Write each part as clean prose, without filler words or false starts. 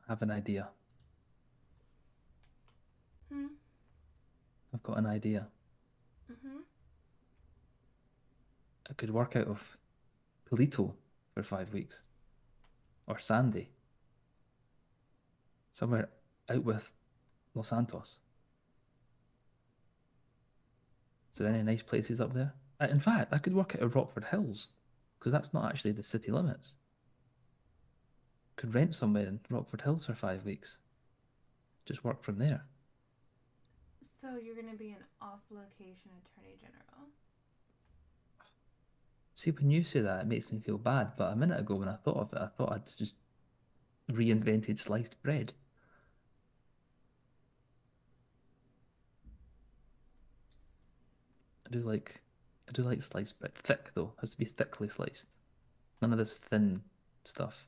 have an idea. Hmm. I've got an idea. Mm-hmm. I could work out of Polito for 5 weeks. Or Sandy. Somewhere out with Los Santos. Is there Well, any nice places up there? In fact, I could work out of Rockford Hills, because that's not actually the city limits. Could rent somewhere in Rockford Hills for 5 weeks. Just work from there. so you're gonna be an off-location attorney general. See, when you say that, it makes me feel bad. But a minute ago, when I thought of it, I thought I'd just reinvented sliced bread. I do like, I do like sliced bread. Thick though, has to be thickly sliced. None of this thin stuff.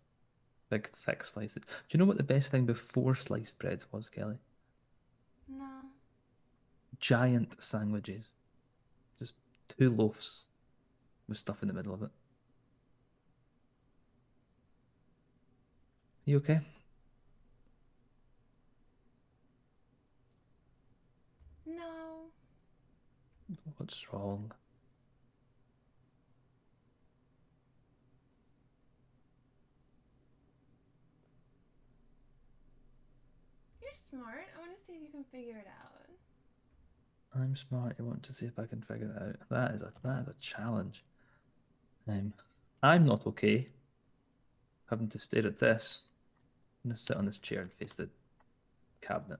Big thick slices. Do you know what the best thing before sliced bread was, Kelly? No. Giant sandwiches. Just two loaves with stuff in the middle of it. You okay? No. What's wrong? You're smart. I want to see if you can figure it out. I'm smart. I want to see if I can figure it out. That is a challenge. Um, I'm not okay having to stare at this. I'm gonna sit on this chair and face the cabinet.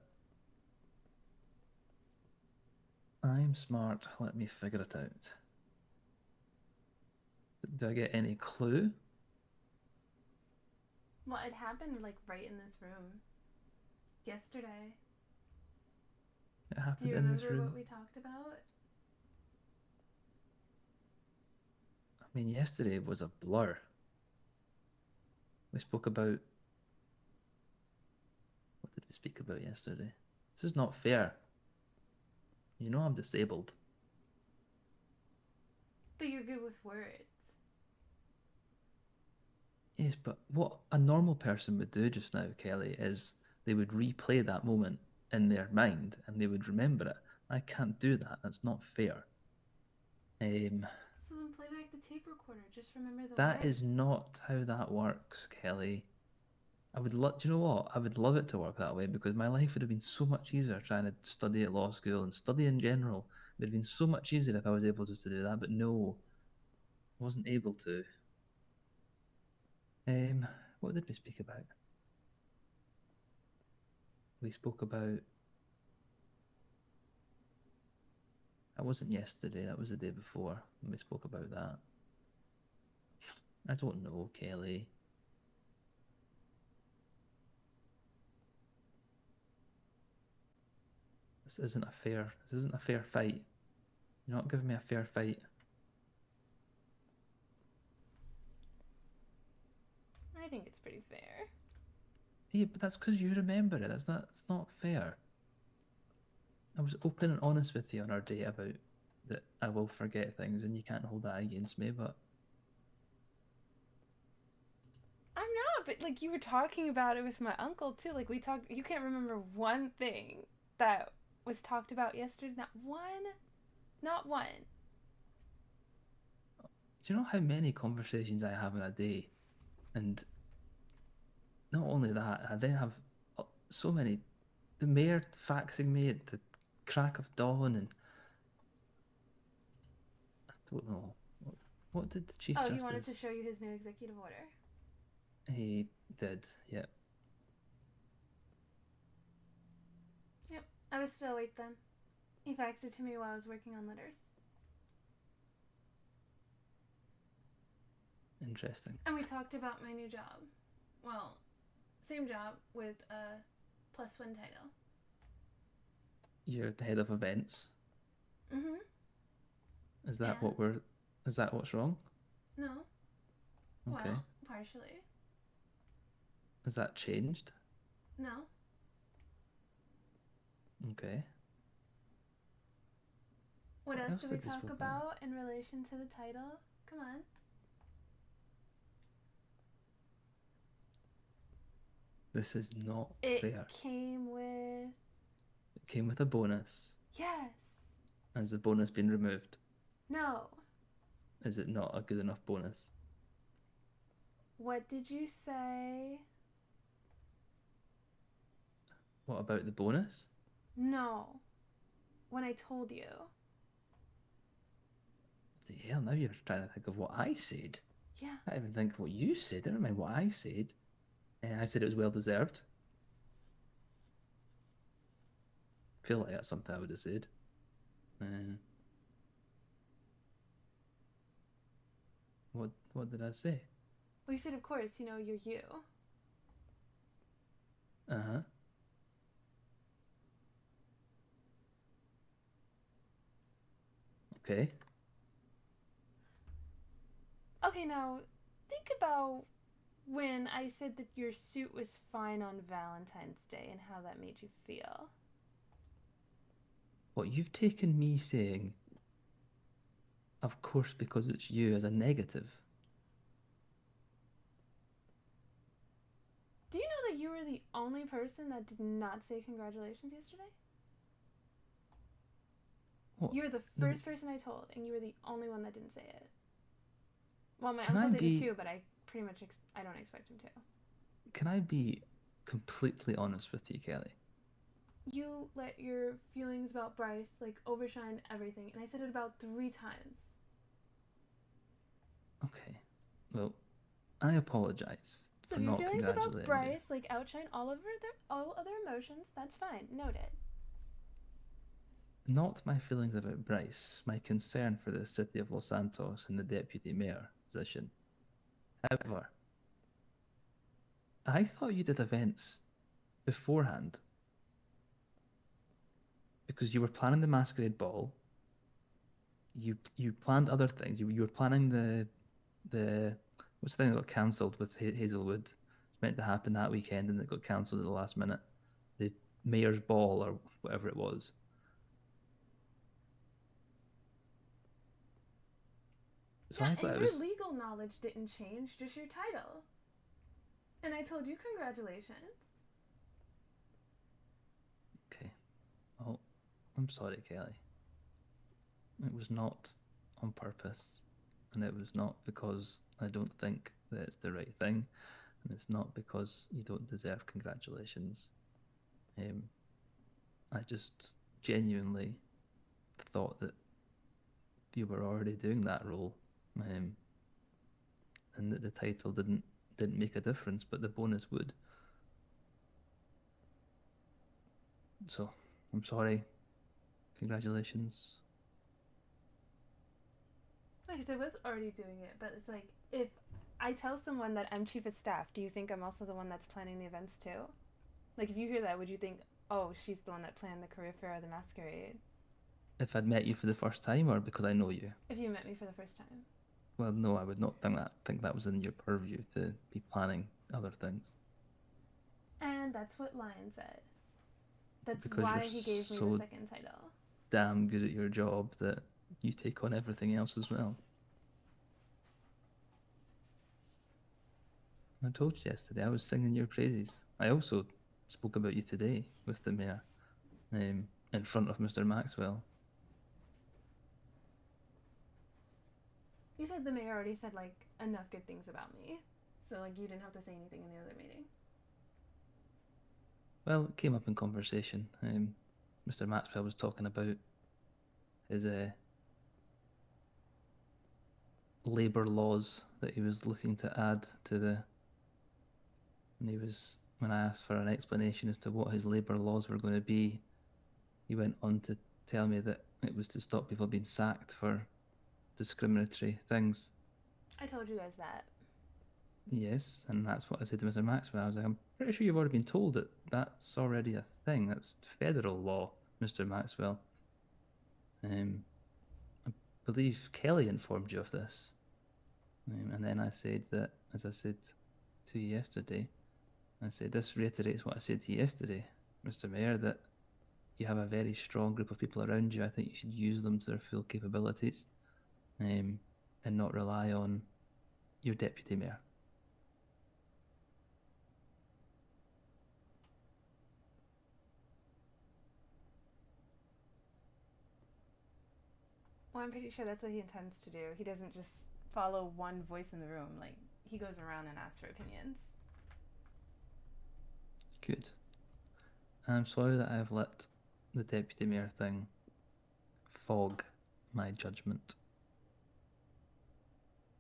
I'm smart. Let me figure it out. Do I get any clue? Well, it happened like right in this room yesterday. It Do happened you in this remember what room. we talked about? I mean, yesterday was a blur. We spoke about, what did we speak about yesterday? This is not fair. You know I'm disabled. But you're good with words. Yes, but what a normal person would do just now, Kelly, is they would replay that moment in their mind and they would remember it. I can't do that. That's not fair. Um, So then play back the tape recorder. Just remember the that is words. not how that works, Kelly. I would love, do you know what? I would love it to work that way because my life would have been so much easier trying to study at law school and study in general. It would have been so much easier if I was able just to do that, but no, I wasn't able to. Um, what did we speak about? We spoke about, that wasn't yesterday, that was the day before. We spoke about that. I don't know, Kelly. This isn't a fair fight. You're not giving me a fair fight. I think it's pretty fair. Yeah, but that's because you remember it. It's not fair. I was open and honest with you on our date about that I will forget things and you can't hold that against me, but I'm not, but like you were talking about it with my uncle too. Like we talked, you can't remember one thing that was talked about yesterday. Not one. Not one. do you know how many conversations I have in a day? And not only that, I then have so many. The mayor faxing me at the crack of dawn, and I don't know. What did the Chief Oh, he wanted to Justice? show you his new executive order. He did, yeah. Yep. I was still awake then. He faxed it to me while I was working on letters. Interesting. And we talked about my new job. Well, same job with a +1 title. You're the head of events. Mm-hmm. Is that And? what we're? Is that what's wrong? No. Okay. Well, partially. Is that changed? No. Okay. What What else else did we did we talk spoke about? about in relation to the title? Come on. This is not It fair. came with. It came with a bonus. Yes. Has the bonus been removed? No. Is it not a good enough bonus? What did you say? What about the bonus? No. When I told you. The hell, now you're trying to think of what I said. Yeah. I didn't even think of what you said. Never mind what I said. I said it was well deserved. I feel like that's something I would have said. Uh, what did I say? Well, you said, of course, you're you. Uh huh. Okay. Okay, now think about when I said that your suit was fine on Valentine's Day and how that made you feel. What you've taken me saying, of course, because it's you, as a negative. Do you know that you were the only person that did not say congratulations yesterday? What? You were the No. first person I told, and you were the only one that didn't say it. Well, my Can uncle I didn't be? too, but I pretty much I don't expect him to. Can I be completely honest with you, Kelly? You let your feelings about Bryce like overshine everything, and I said it about 3 times. Okay. Well, I apologize So for if your not feelings about congratulating you. Bryce like outshine all other emotions, that's fine. Noted. Not my feelings about Bryce, my concern for the city of Los Santos and the deputy mayor position. However, I thought you did events beforehand because you were planning the masquerade ball. You planned other things. You were planning the what's the thing that got cancelled with Hazelwood? It's meant to happen that weekend and it got cancelled at the last minute. The mayor's ball or whatever it was. So Yeah, I and thought it your was legal knowledge didn't change, just your title. And I told you congratulations. okay. Well, I'm sorry, Kelly. It was not on purpose, and it was not because I don't think that it's the right thing, and it's not because you don't deserve congratulations. Um, I just genuinely thought that you were already doing that role, um, and that the title didn't make a difference, but the bonus would. So I'm sorry. Congratulations. Like I said, I was already doing it, but it's like if I tell someone that I'm chief of staff, do you think I'm also the one that's planning the events too? Like if you hear that, would you think, oh, she's the one that planned the career fair or the masquerade? If I'd met you for the first time, or because I know you. If you met me for the first time. Well, no, I would not think that. Think that was in your purview to be planning other things And that's what Lion said. That's because you're why he gave me the so second title. damn good at your job that you take on everything else as well. I told you yesterday I was singing your praises. I also spoke about you today with the mayor in front of Mr. Maxwell. You said the mayor already said like enough good things about me. So like you didn't have to say anything in the other meeting. Well, it came up in conversation. Mr. Maxwell was talking about his labour laws that he was looking to add to the. And he was, when I asked for an explanation as to what his labour laws were going to be, he went on to tell me that it was to stop people being sacked for discriminatory things. I told you guys that. Yes, and that's what I said to Mr. Maxwell. I was like, I'm pretty sure you've already been told that that's already a thing. That's federal law, Mr. Maxwell. I believe Kelly informed you of this. And then I said that, as I said to you yesterday, I said, this reiterates what I said to you yesterday, Mr. Mayor, that you have a very strong group of people around you. I think you should use them to their full capabilities and not rely on your deputy mayor. Well, I'm pretty sure that's what he intends to do. He doesn't just follow one voice in the room. Like, he goes around and asks for opinions. Good. I'm sorry that I've let the deputy mayor thing fog my judgment.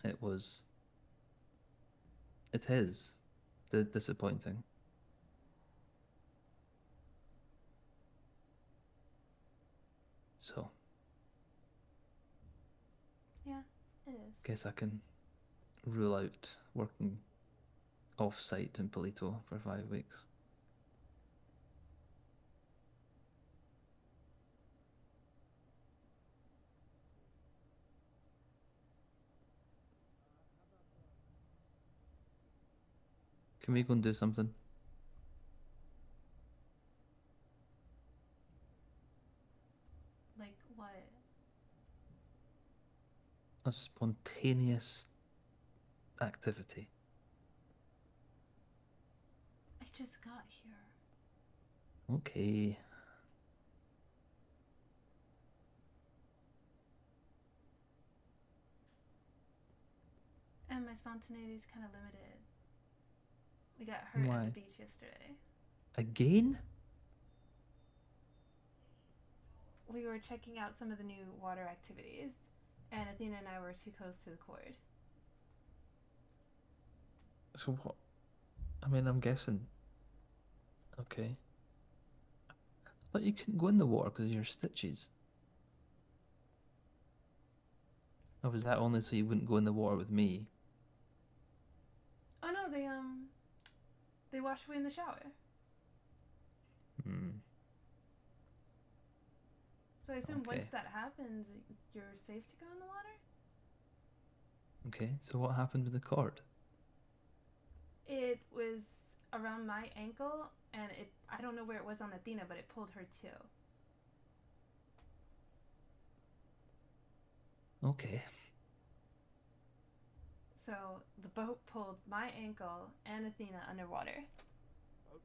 It was. It is disappointing. So, Yeah, it is. guess I can rule out working off site in Polito for 5 weeks. Can we go and do something? Like, what? A spontaneous activity. I just got here. Okay. And my spontaneity is kind of limited. We got hurt at the Why? beach yesterday. Again? We were checking out some of the new water activities, and Athena and I were too close to the cord. So what? I mean, I'm guessing. Okay. But you couldn't go in the water because of your stitches. Or was that only so you wouldn't go in the water with me? Oh no, they wash away in the shower. Hmm. So I assume once Okay. that happens, you're safe to go in the water. Okay. So what happened with the cord? It was around my ankle, and I don't know where it was on Athena, but it pulled her too. Okay. So the boat pulled my ankle and Athena underwater. Oh,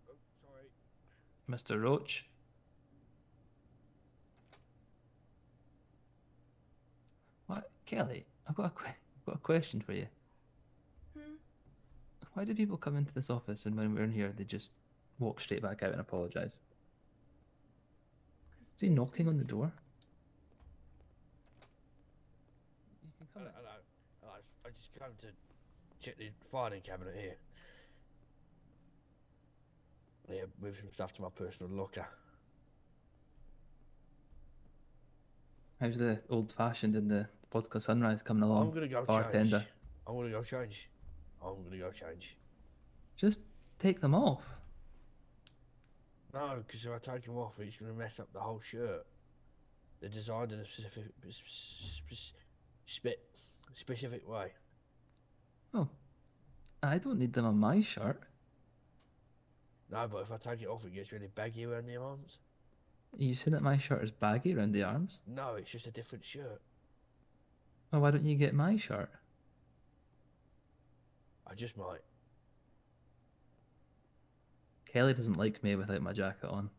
oh, sorry. Mr. Roach. What? Kelly, I've got a question for you. Hmm. Why do people come into this office and when we're in here, they just walk straight back out and apologise? Because Is he they knocking think. on the door? You can come Hello, in. hello. Hello. I just come to check the filing cabinet here. Yeah, move some stuff to my personal locker. How's the old fashioned and the vodka sunrise coming I'm along, gonna go change. bartender? I'm gonna go change. I'm gonna go change. Just take them off. No, because if I take them off, it's gonna mess up the whole shirt. They're designed in a spe- specific way. Oh, I don't need them on my shirt. No, but if I take it off, it gets really baggy around the arms. You say that my shirt is baggy around the arms. No, it's just a different shirt. Well, why don't you get my shirt? I just might. Kelly doesn't like me without my jacket on.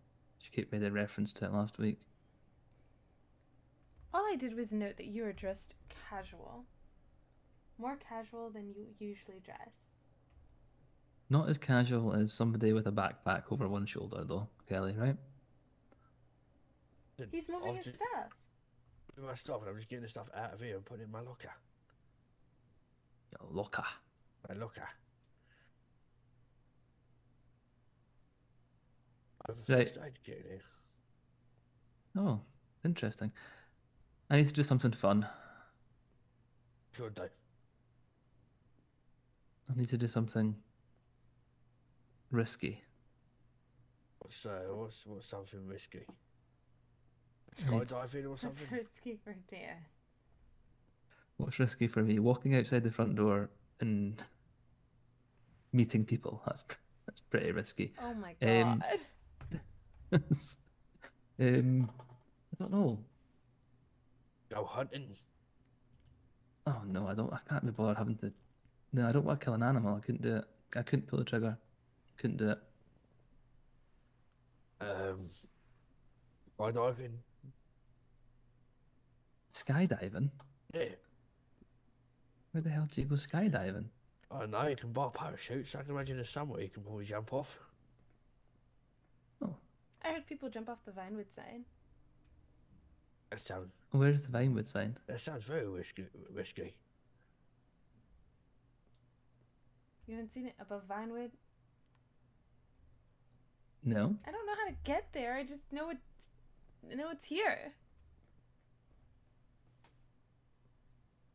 She kept made a reference to it last week. All I did was note that you were dressed casual. More casual than you usually dress. Not as casual as somebody with a backpack over one shoulder, though, Kelly, right? He's I moving was his just stuff. doing my stuff and I'm just getting the stuff out of here and putting it in my locker. You locker. My locker. I have a Right. first aid kit here. Oh, interesting. I need to do something fun. Sure do. I need to do something risky. What's something risky? I need Skydiving or That's something? risky for Dan. what's risky for me? Walking outside the front door and meeting people. That's pretty risky. Oh my Um, god. I don't know. Go hunting. Oh no, I don't. I can't be bothered having to. No, I don't want to kill an animal. I couldn't do it. I couldn't pull the trigger. Couldn't do it. Um, skydiving. Skydiving? Yeah. Where the hell do you go skydiving? I don't know, you can buy parachutes. I can imagine there's somewhere you can probably jump off. Oh, I heard people jump off the Vinewood side. That sounds where's the Vinewood sign? very risky. You haven't seen it above Vinewood? No. I don't know how to get there. I just know it's here.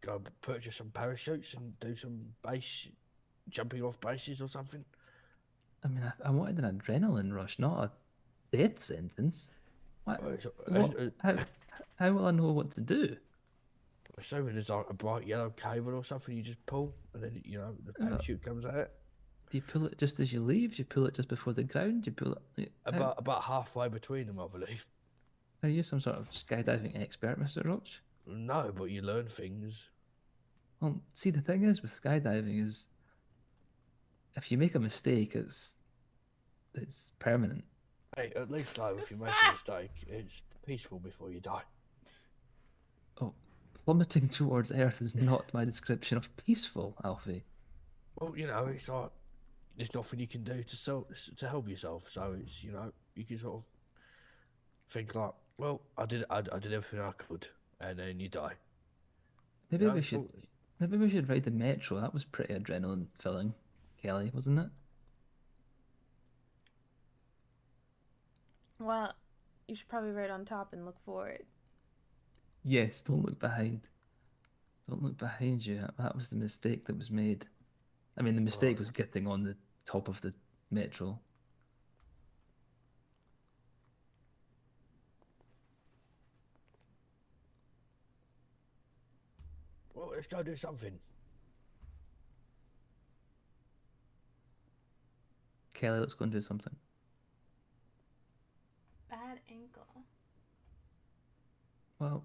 Go purchase some parachutes and do some base jumping off bases or something. I mean, I wanted an adrenaline rush, not a death sentence. What? How will I know what to do? Assuming there's like a bright yellow cable or something, you just pull, and then the parachute comes out. Do you pull it just as you leave? Do you pull it just before the ground? Do you pull it About halfway between them, I believe. Are you some sort of skydiving expert, Mr. Roach? No, but you learn things. Well, see, the thing is with skydiving is if you make a mistake, it's permanent. Hey, at least though, if you make a mistake, it's peaceful before you die. Oh, plummeting towards Earth is not my description of peaceful, Alfie. Well, it's like there's nothing you can do to help yourself. So it's you can sort of think like, well, I did everything I could, and then you die. Maybe we should ride the metro. That was pretty adrenaline filling, Kelly, wasn't it? Well, you should probably ride on top and look forward. Yes, don't look behind. Don't look behind you. That was the mistake that was made. I mean, the mistake was getting on the top of the metro. Well, let's go do something. Kelly, let's go and do something. Bad ankle. Well,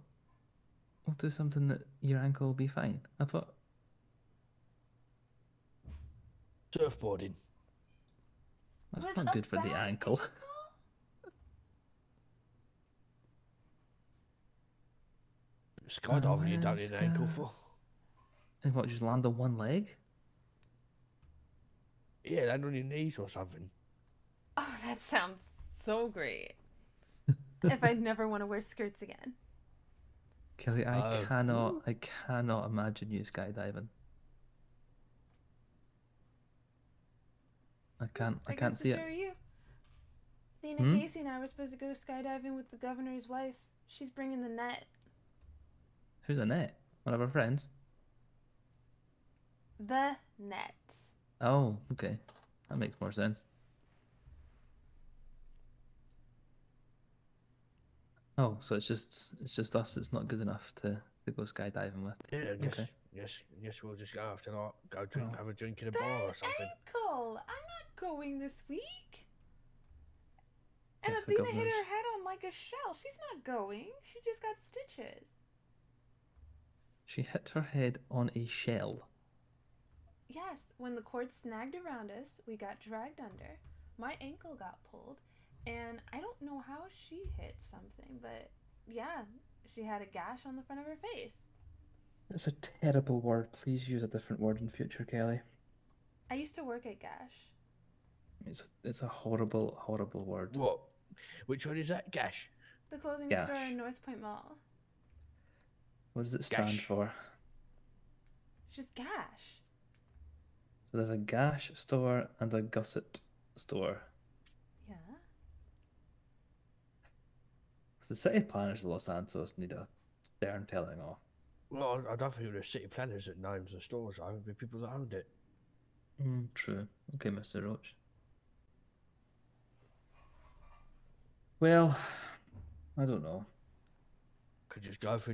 we'll do something that your ankle will be fine. I thought. Surfboarding. That's With not a good for the bad ankle. Skydiving, you don't need an ankle for. And what, just land on one leg? Yeah, land on your knees or something. Oh, that sounds so great. If I never want to wear skirts again. Kelly, I cannot imagine you skydiving. I can't see it. You. Lena Casey and I were supposed to go skydiving with the governor's wife. She's bringing the net. Who's Annette? One of our friends? The net. Oh, okay. That makes more sense. Oh, so it's just us. It's not good enough to go skydiving with. Yeah, Okay. Guess we'll just go after that. Go drink, have a drink in a bar or something. Ankle. I'm not going this week. And Yes, the Athena hit governor's- her head on like a shell. She's not going. She just got stitches. She hit her head on a shell. Yes, when the cord snagged around us, we got dragged under. My ankle got pulled, and I don't know how she hit something, but yeah, she had a gash on the front of her face. It's a terrible word. Please use a different word in future, Kelly. I used to work at Gash. It's a horrible, horrible word. What? Which one is that? Gash? The clothing Gash. store in North Point Mall. What does it stand Gash. for? It's just Gash. So there's a Gash store and a Gusset store. Yeah. The city planners of Los Santos need a stern telling off. Well, I don't think it was city planners that names the stores. It would be people that owned it. True. Okay, Mr. Roach. Well, I don't know. Could just go for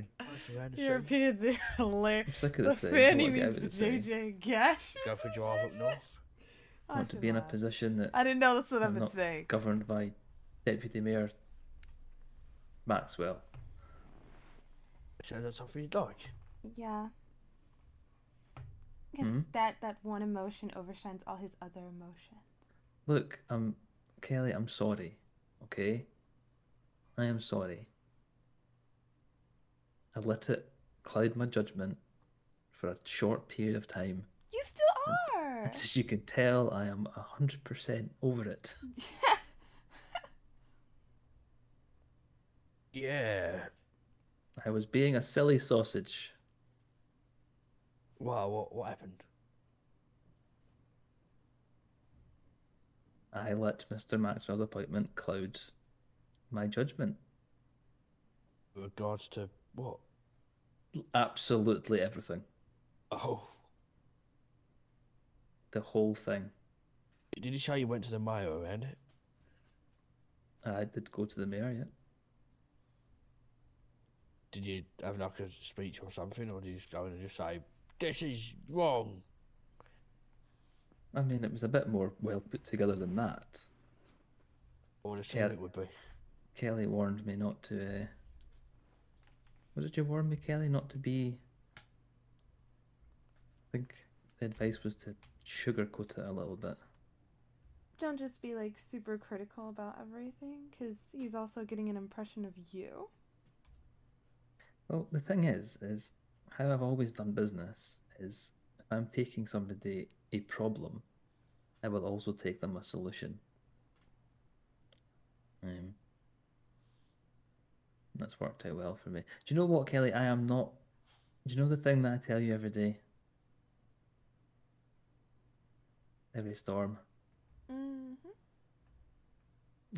around the city. Europeans are hilarious. I'm sick of The this thing. Fanny Don't get means out of the city. JJ. Gash. Go for drive up north. I want to be in a position that I didn't know that's what I've I'm been not saying. governed by Deputy Mayor Maxwell. So that's something you'd like. Yeah. Because that one emotion overshines all his other emotions. Look, Kelly, I'm sorry. Okay? I am sorry. I let it cloud my judgment for a short period of time. You still And are. as you can tell, I am 100% over it. Yeah. I was being a silly sausage. Wow, what happened? I let Mr. Maxwell's appointment cloud my judgment. With regards to what? Absolutely everything. Oh. The whole thing. Did you say you went to the mayor around it? I did go to the mayor, yeah. Did you have like a speech or something, or did you just go in and just say, "This is wrong"? I mean, it was a bit more well put together than that. I would assume it would be. Kelly warned me not to. What did you warn me, Kelly? Not to be. I think the advice was to sugarcoat it a little bit. Don't just be like super critical about everything, because he's also getting an impression of you. Well, the thing is how I've always done business is if I'm taking somebody a problem, I will also take them a solution. That's worked out well for me. Do you know what, Kelly? I am not. Do you know the thing that I tell you every day? Every storm. Mm-hmm.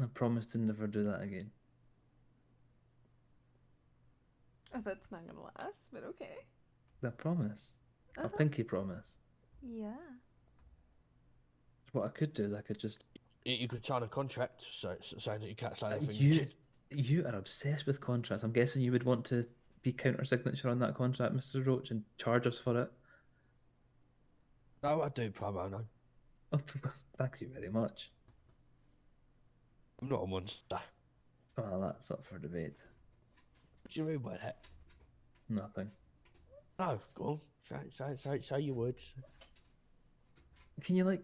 I promise to never do that again. Oh, that's not gonna last, but okay. I promise. A Uh-huh. pinky promise. Yeah. What I could do is I could just. You could sign a contract saying that you can't say anything You, again. you are obsessed with contracts. I'm guessing you would want to be counter signature on that contract, Mr. Roach, and charge us for it. No, I do pro bono. Oh, thank you very much. I'm not a monster. Well, that's up for debate. What do you mean by that? Nothing. No, go on. Say your words. Can you I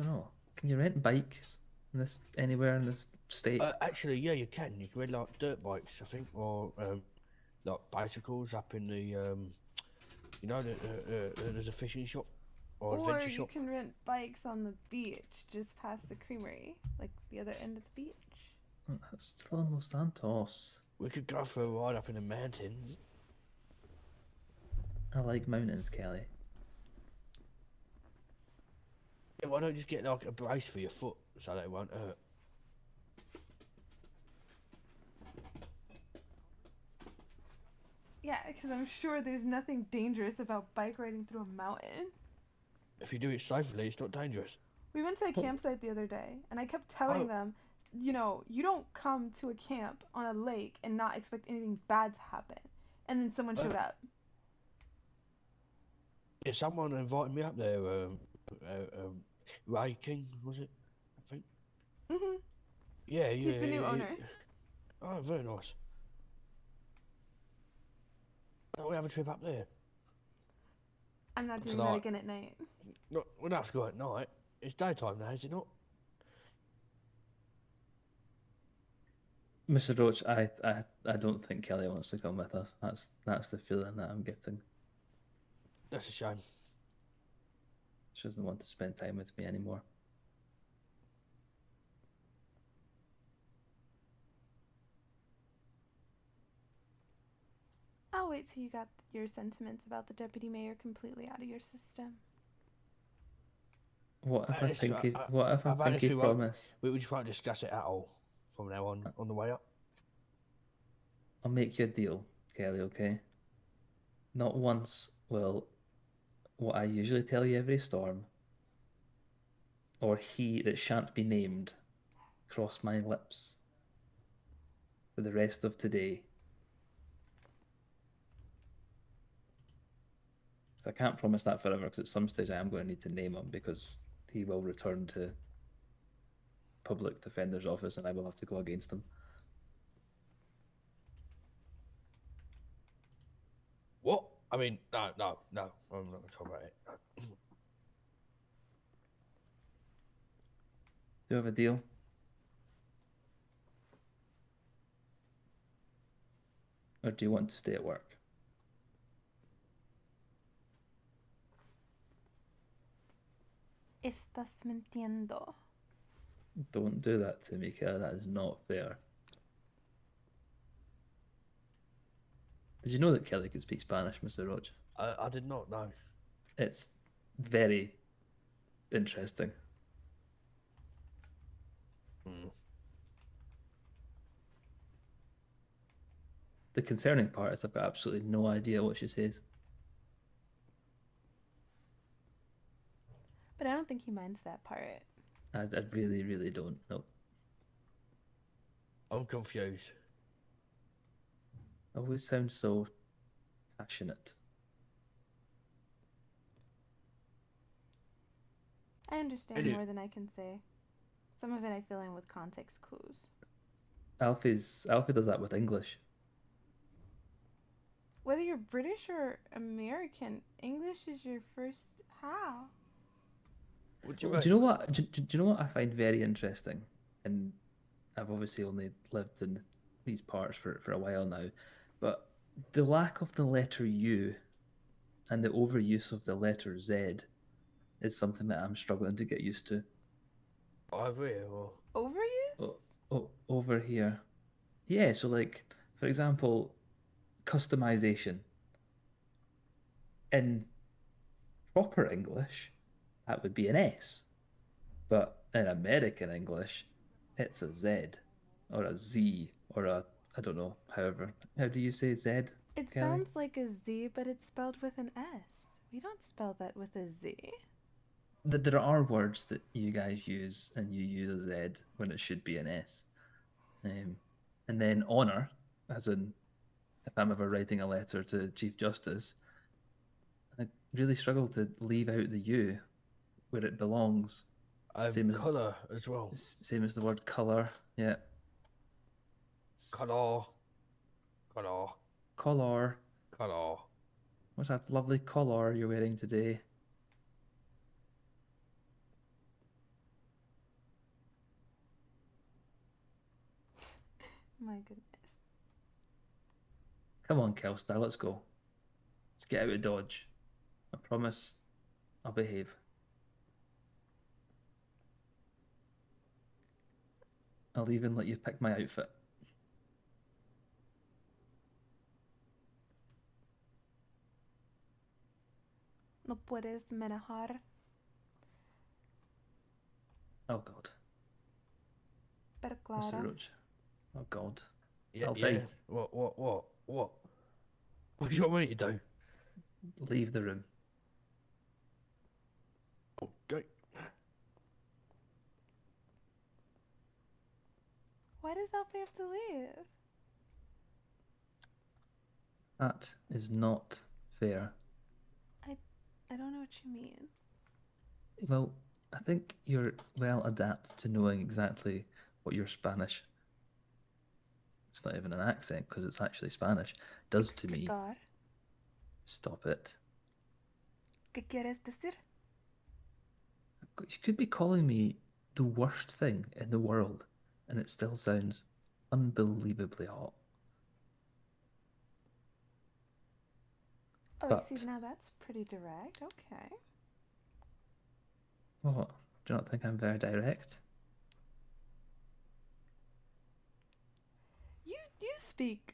don't know. Can you rent bikes in this anywhere in this state? Actually, yeah, you can. You can rent like dirt bikes, I think, or like bicycles up in the there's a fishing shop or Or adventure you shop. can rent bikes on the beach just past the creamery, like the other end of the beach. That's still in Los Santos. We could go for a ride up in the mountains. I like mountains, Kelly. Yeah, why don't you just get like a brace for your foot so that it won't hurt? Yeah, because I'm sure there's nothing dangerous about bike riding through a mountain. If you do it safely, it's not dangerous. We went to a campsite the other day, and I kept telling them, you don't come to a camp on a lake and not expect anything bad to happen. And then someone showed up. Yeah, someone invited me up there. Ray King, was it? I think. Mm-hmm. Yeah, He's the new owner. Oh, very nice. Don't we have a trip up there? I'm not doing Tonight. that again at night. No, we'll have to go at night. It's daytime now, is it not? Mr. Roach, I don't think Kelly wants to come with us. That's the feeling that I'm getting. That's a shame. She doesn't want to spend time with me anymore. I'll wait till you got your sentiments about the deputy mayor completely out of your system. What if I about this pinky promise? We just won't discuss it at all from now on the way up. I'll make you a deal, Kelly, okay? Not once will what I usually tell you every storm, or he that shan't be named, cross my lips for the rest of today. So I can't promise that forever because at some stage I am going to need to name him because he will return to public defender's office and I will have to go against him. What? I mean, no. I'm not going to talk about it. Do you have a deal? or do you want to stay at work? Estás mintiendo. Don't do that to me, Kelly. That is not fair. Did you know that Kelly could speak Spanish, Mr. Roach? I did not know. It's very interesting. Mm. The concerning part is I've got absolutely no idea what she says. But I don't think he minds that part. I really, really don't know. I'm confused. Always sounds so passionate. I understand Idiot. more than I can say. Some of it I fill in with context clues. Alfie does that with English. Whether you're British or American, English is your first. How? What do you Well, do mean? you know what? Do you know what I find very interesting? And I've obviously only lived in these parts for a while now, but the lack of the letter U and the overuse of the letter Z is something that I'm struggling to get used to. Over here or Overuse? Over here. Yeah, so like, for example, customization. In proper English, that would be an S. But in American English, it's a Z or a Z or a, I don't know, however. How do you say Z, It Kelly? sounds like a Z, but it's spelled with an S. We don't spell that with a Z. There are words that you guys use and you use a Z when it should be an S. And then honour, as in if I'm ever writing a letter to Chief Justice, I really struggle to leave out the U where it belongs. Same as colour as well. same as the word colour. Yeah. Colour. Colour. Color. Colour. What's that lovely color you're wearing today? My goodness. Come on, Kelstar, let's go. Let's get out of Dodge. I promise I'll behave. I'll even let you pick my outfit. No puedes manejar. Oh God, Pero Mr. Clara. Roach. Oh God. Yeah, Alfie, yeah. What? What do you want me to do? leave the room. Okay. Why does Alfie have to leave? That is not fair. I don't know what you mean. Well, I think you're well adapted to knowing exactly what your Spanish, it's not even an accent because it's actually Spanish, does to me. Explicar. Stop it. ¿Qué quieres decir? You could be calling me the worst thing in the world, and it still sounds unbelievably hot. Oh, But see, now that's pretty direct. Okay. what? Do you not think I'm very direct? You speak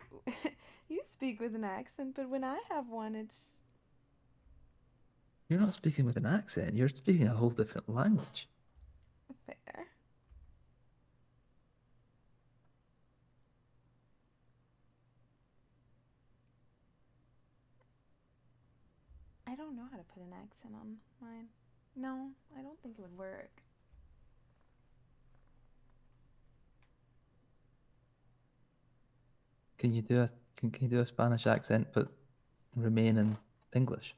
you speak with an accent, but when I have one, it's You're not speaking with an accent. You're speaking a whole different language. fair. I don't know how to put an accent on mine. No, I don't think it would work. Can you do a can you do a Spanish accent but remain in English?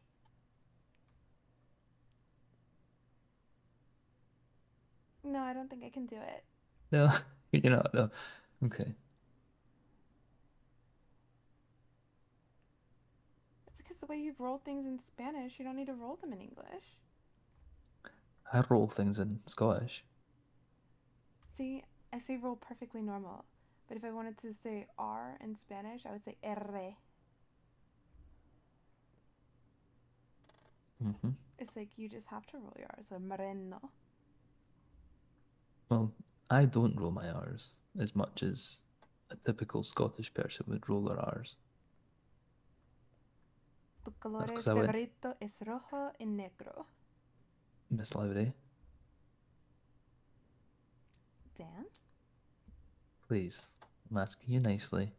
No, I don't think I can do it. No, you're not. No. Okay. It's because the way you roll things in Spanish, you don't need to roll them in English. I roll things in Scottish. See, I say roll perfectly normal. But if I wanted to say R in Spanish, I would say R. Mm-hmm. It's like you just have to roll your R. So moreno. Well, I don't roll my R's as much as a typical Scottish person would roll their R's. Tu That's because colores I went, favorito es rojo y negro. Miss Lowry, Dan? please, I'm asking you nicely.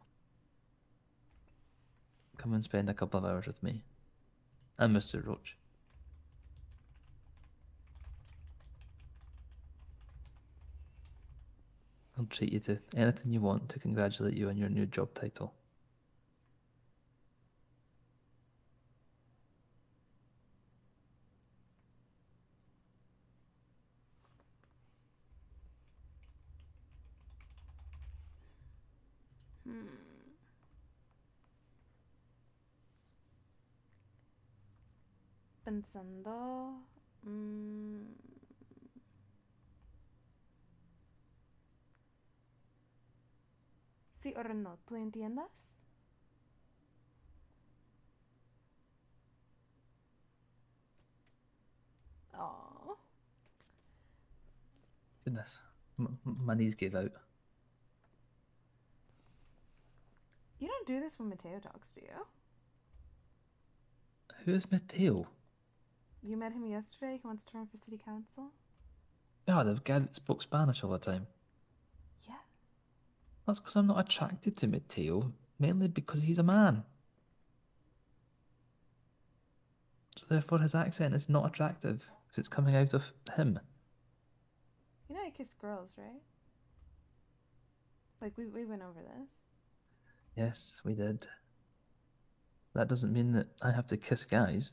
Come and spend a couple of hours with me. I'm Mr. Roach. I'll treat you to anything you want to congratulate you on your new job title. Pensando. Sí o no, ¿tú entiendas? Oh. Goodness, my knees gave out. You don't do this when Mateo talks to you. Who is Mateo? You met him yesterday. He wants to run for city council. Oh, the guy that spoke Spanish all the time. Yeah. That's because I'm not attracted to Mateo, mainly because he's a man. So therefore his accent is not attractive, because it's coming out of him. You know I kiss girls, right? Like, we went over this. Yes, we did. That doesn't mean that I have to kiss guys.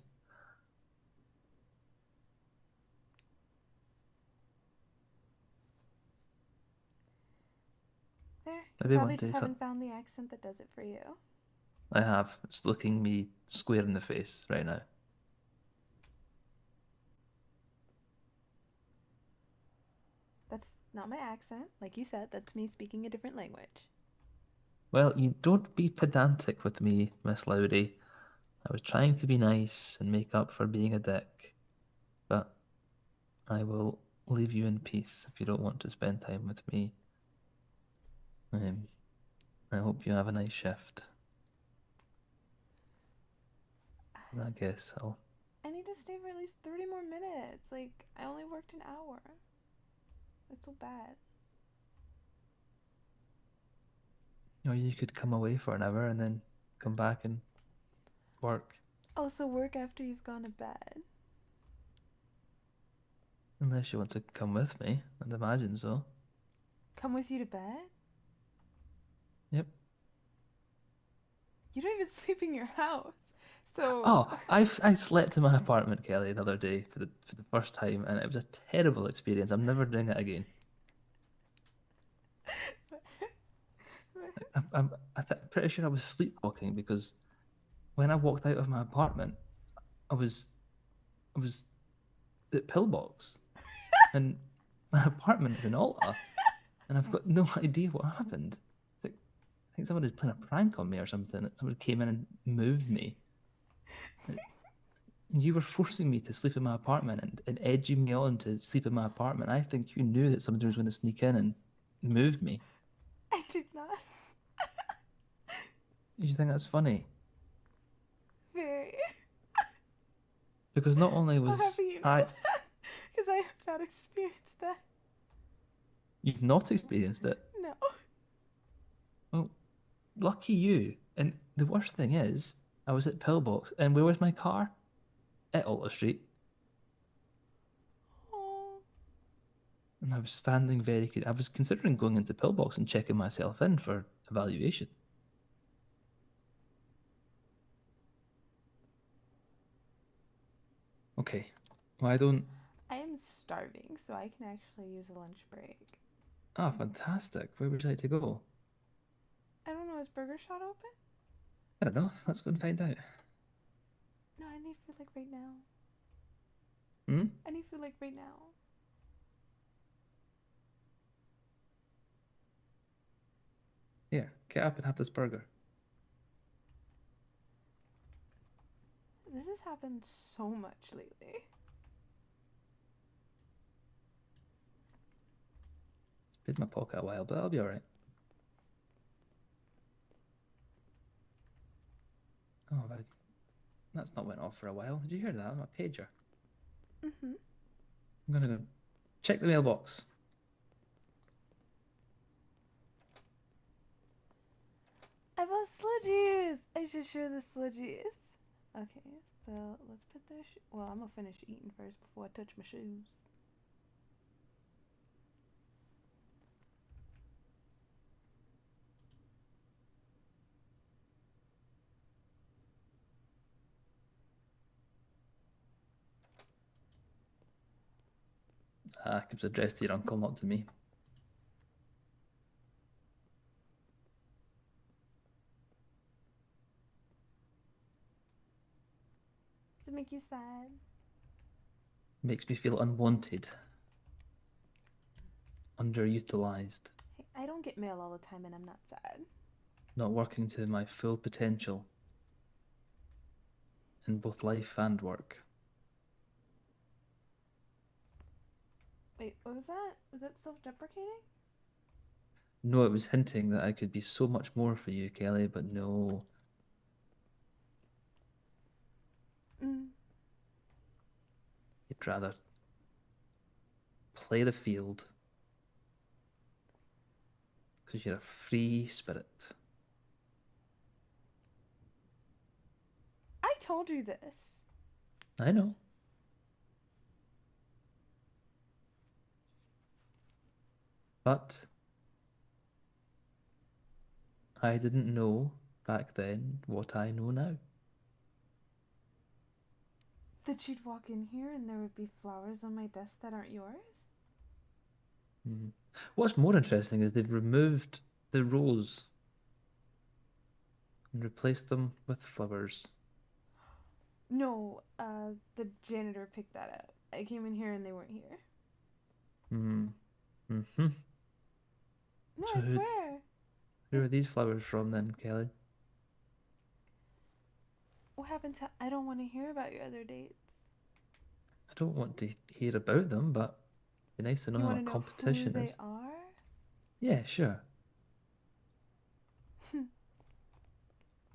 There. You Maybe one probably day. just haven't found the accent that does it for you. I have. It's looking me square in the face right now. That's not my accent. Like you said, that's me speaking a different language. Well, you don't be pedantic with me, Miss Lowry. I was trying to be nice and make up for being a dick, but I will leave you in peace if you don't want to spend time with me. I hope you have a nice shift. And I guess I'll. I need to stay for at least 30 more minutes. Like, I only worked an hour. That's so bad. You could come away for an hour and then come back and work. Also, work after you've gone to bed. Unless you want to come with me, I'd imagine so. Come with you to bed? Yep. You don't even sleep in your house. So. Oh, I slept in my apartment, Kelly, the other day for the first time, and it was a terrible experience. I'm never doing it again. I'm pretty sure I was sleepwalking because when I walked out of my apartment, I was at Pillbox, and my apartment is in Alta, and I've got no idea what happened. It's like, I think someone was playing a prank on me or something. Someone came in and moved me. You were forcing me to sleep in my apartment and edging me on to sleep in my apartment. I think you knew that somebody was going to sneak in and move me. I did not. You think that's funny? Very. Because not only How was happy you know I, that? Because I have not experienced that. you've not experienced it. No. Well, lucky you. And the worst thing is, I was at Pillbox, and where was my car? At Alta Street. Oh. And I was standing I was considering going into Pillbox and checking myself in for evaluation. Okay, why don't... I am starving, so I can actually use a lunch break. Ah, fantastic. Where would you like to go? I don't know, is Burger Shot open? I don't know. Let's go and find out. No, I need food like right now. Hmm? I need food like right now. Here, get up and have this burger. This has happened so much lately. It's been in my pocket a while, but that'll be alright. Oh, that's not went off for a while. Did you hear that? My pager. Mm-hmm. I'm gonna go check the mailbox. I bought sludgies! I should share the sludgies. Okay, so let's put this. Well, I'm gonna finish eating first before I touch my shoes. Keeps addressed to your uncle, not to me. Does it make you sad? Makes me feel unwanted, underutilized, Hey, I don't get mail all the time and I'm not sad. not working to my full potential in both life and work. Wait, what was that? Was that self-deprecating? No, it was hinting that I could be so much more for you, Kelly, but no. Mm. You'd rather play the field because you're a free spirit. I told you this. I know. But I didn't know back then what I know now. That you'd walk in here and there would be flowers on my desk that aren't yours? Mm. What's more interesting is they've removed the rose and replaced them with flowers. No, the janitor picked that up. I came in here and they weren't here. Mm. Mm-hmm. No, So I swear. who are these flowers from then, Kelly? What happened to I don't want to hear about your other dates? I don't want to hear about them, but it'd be nice to know You how want our to know who competition they is. are? Yeah, sure.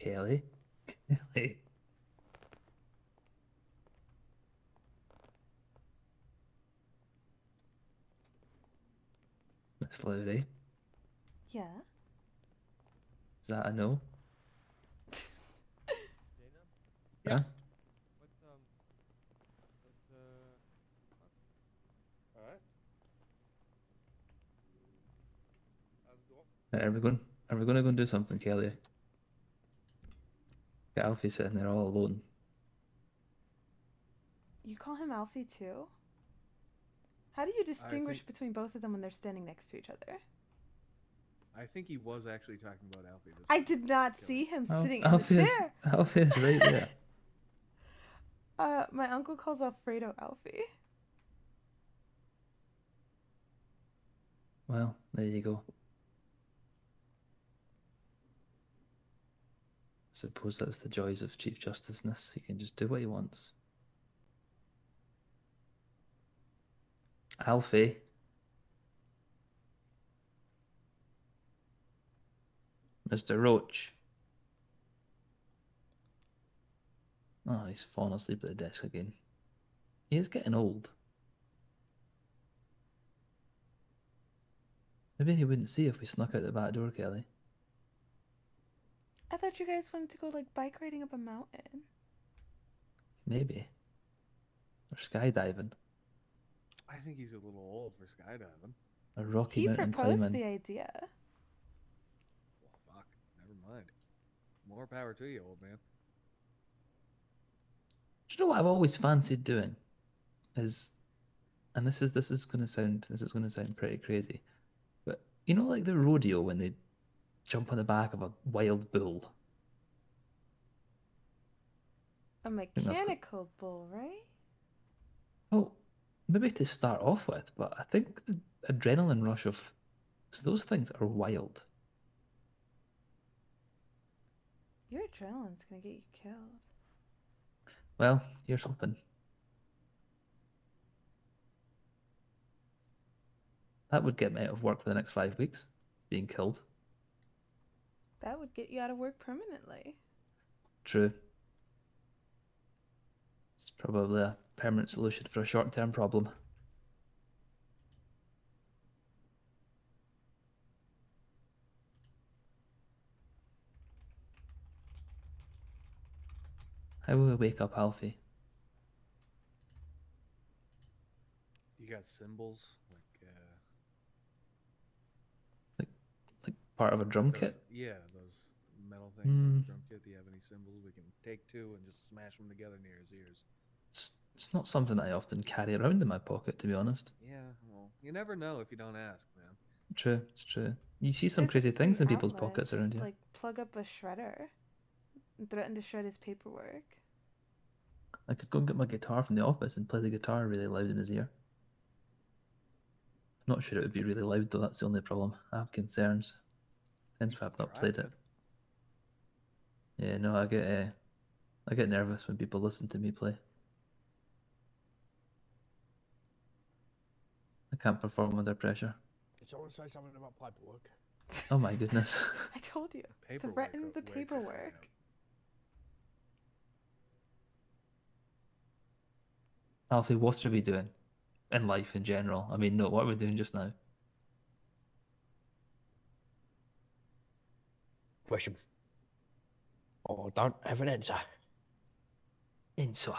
Kelly. Kelly. Miss Lowry. Yeah. Is that a no? Yeah. Huh? All right. How's it going? Right, are we going to go and do something, Kelly? Got Alfie sitting there all alone. You call him Alfie too? How do you distinguish between both of them when they're standing next to each other? I think he was actually talking about Alfie this I time. did not Kelly. see him Al- sitting in the Alfie is, chair. Alfie is right there. My uncle calls Alfredo Alfie. Well, there you go. I suppose that's the joys of Chief Justiceness. He can just do what he wants. Alfie. Mr. Roach. Oh, he's fallen asleep at the desk again. He is getting old. Maybe he wouldn't see if we snuck out the back door, Kelly. I thought you guys wanted to go like bike riding up a mountain. Maybe. Or skydiving. I think he's a little old for skydiving. A Rocky He Mountain proposed climbing. the idea. Well, fuck. Never mind. More power to you, old man. Do you know what I've always fancied doing? Is, and this is going to sound pretty crazy, but you know, like the rodeo when they jump on the back of a wild bull. A think that's mechanical bull, right? Well, maybe to start off with, but I think the adrenaline rush of, because those things are wild. Your adrenaline's gonna get you killed. Well, here's hoping. That would get me out of work for the next 5 weeks, being killed. That would get you out of work permanently. True. It's probably a permanent solution for a short-term problem. How will we wake up Alfie? You got symbols Like part of a drum those, kit? yeah, those metal things on Hmm. the drum kit. Do you have any symbols? We can take two and just smash them together near his ears. It's not something I often carry around in my pocket, to be honest. Yeah, well, you never know if you don't ask, man. True, it's true. You see some It's a crazy free things in people's outlet. pockets around Just here. like plug up a shredder and threaten to shred his paperwork. I could go and get my guitar from the office and play the guitar really loud in his ear. I'm not sure it would be really loud though, that's the only problem. I have concerns. Hence why I've not Try, played it. man. Yeah, no, I get nervous when people listen to me play. I can't perform under pressure. Did someone say something about paperwork? Oh my goodness. I told you. Paperwork. Threaten the Where'd you say paperwork. that? Alfie, what are we doing? In life in general. I mean, no, what are we doing just now? Question. Oh, don't have an answer. Insua.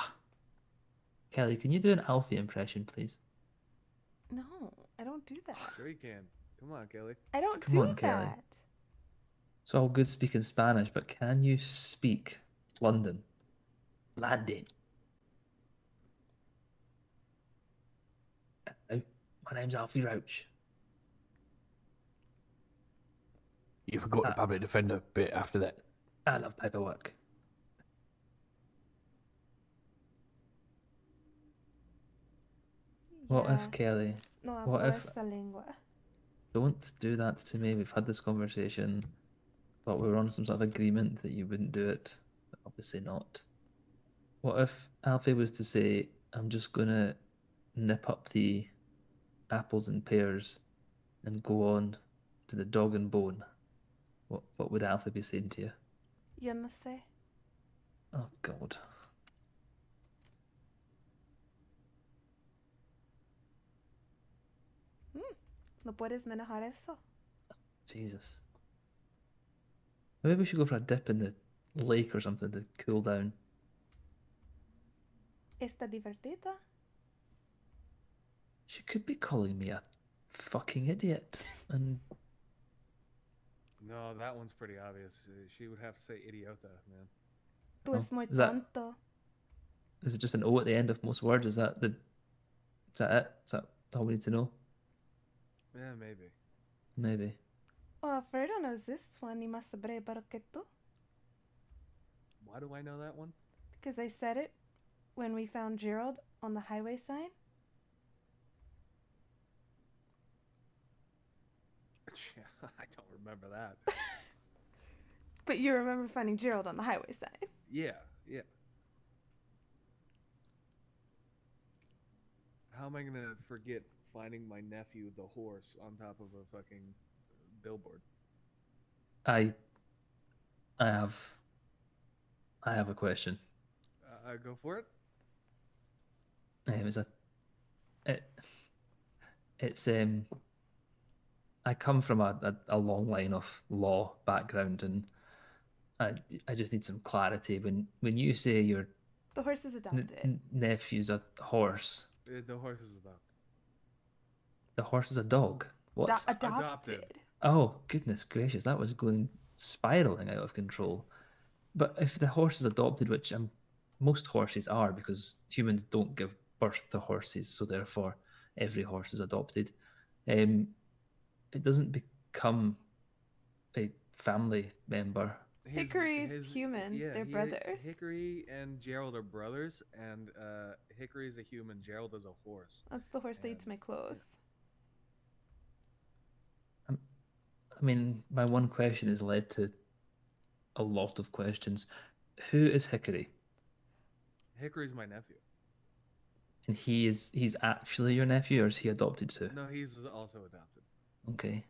Kelly, can you do an Alfie impression, please? No, I don't do that. Sure you can. Come on, Kelly. I don't Come do on, Kelly. that. It's all good speaking Spanish, but can you speak London? London. Hello, my name's Alfie Roach. You forgot the public defender bit after that. I love paperwork. What Yeah. if, Kelly? No What hablo if? esa lengua. Don't do that to me. We've had this conversation. Thought we were on some sort of agreement that you wouldn't do it. But obviously not. What if Alfie was to say, I'm just gonna nip up the apples and pears and go on to the dog and bone? What would Alfie be saying to you? Yo no sé. Oh God. No puedes manejar eso. Jesus. Maybe we should go for a dip in the lake or something to cool down. Está divertida. She could be calling me a fucking idiot. And No, that one's pretty obvious. She would have to say idiota, man. Tú es muy is that tonto. is it just an O at the end of most words? Is that it? Is that all we need to know? Yeah, maybe. Maybe. Oh, Alfredo knows this one y más breve que tú. Why do I know that one? Because I said it when we found Gerald on the highway sign. I don't remember that. But you remember finding Gerald on the highway sign. Yeah, yeah. How am I gonna forget finding my nephew, the horse, on top of a fucking billboard? I have a question. Go for it. It was it's I come from a long line of law background, and I just need some clarity. When you say your The horse is adopted. nephew's a horse, The horse is adopted. the horse is a dog. What? Adopted. Oh, goodness gracious, that was going spiraling out of control. But if the horse is adopted, which most horses are, because humans don't give birth to horses, so therefore every horse is adopted, it doesn't become a family member. Hickory's human. They're brothers. Hickory and Gerald are brothers, and Hickory's a human. Gerald is a horse. That's the horse that eats my clothes. I mean, my one question has led to a lot of questions. Who is Hickory? Hickory's my nephew. And he's actually your nephew, or is he adopted too? No, he's also adopted. Okay.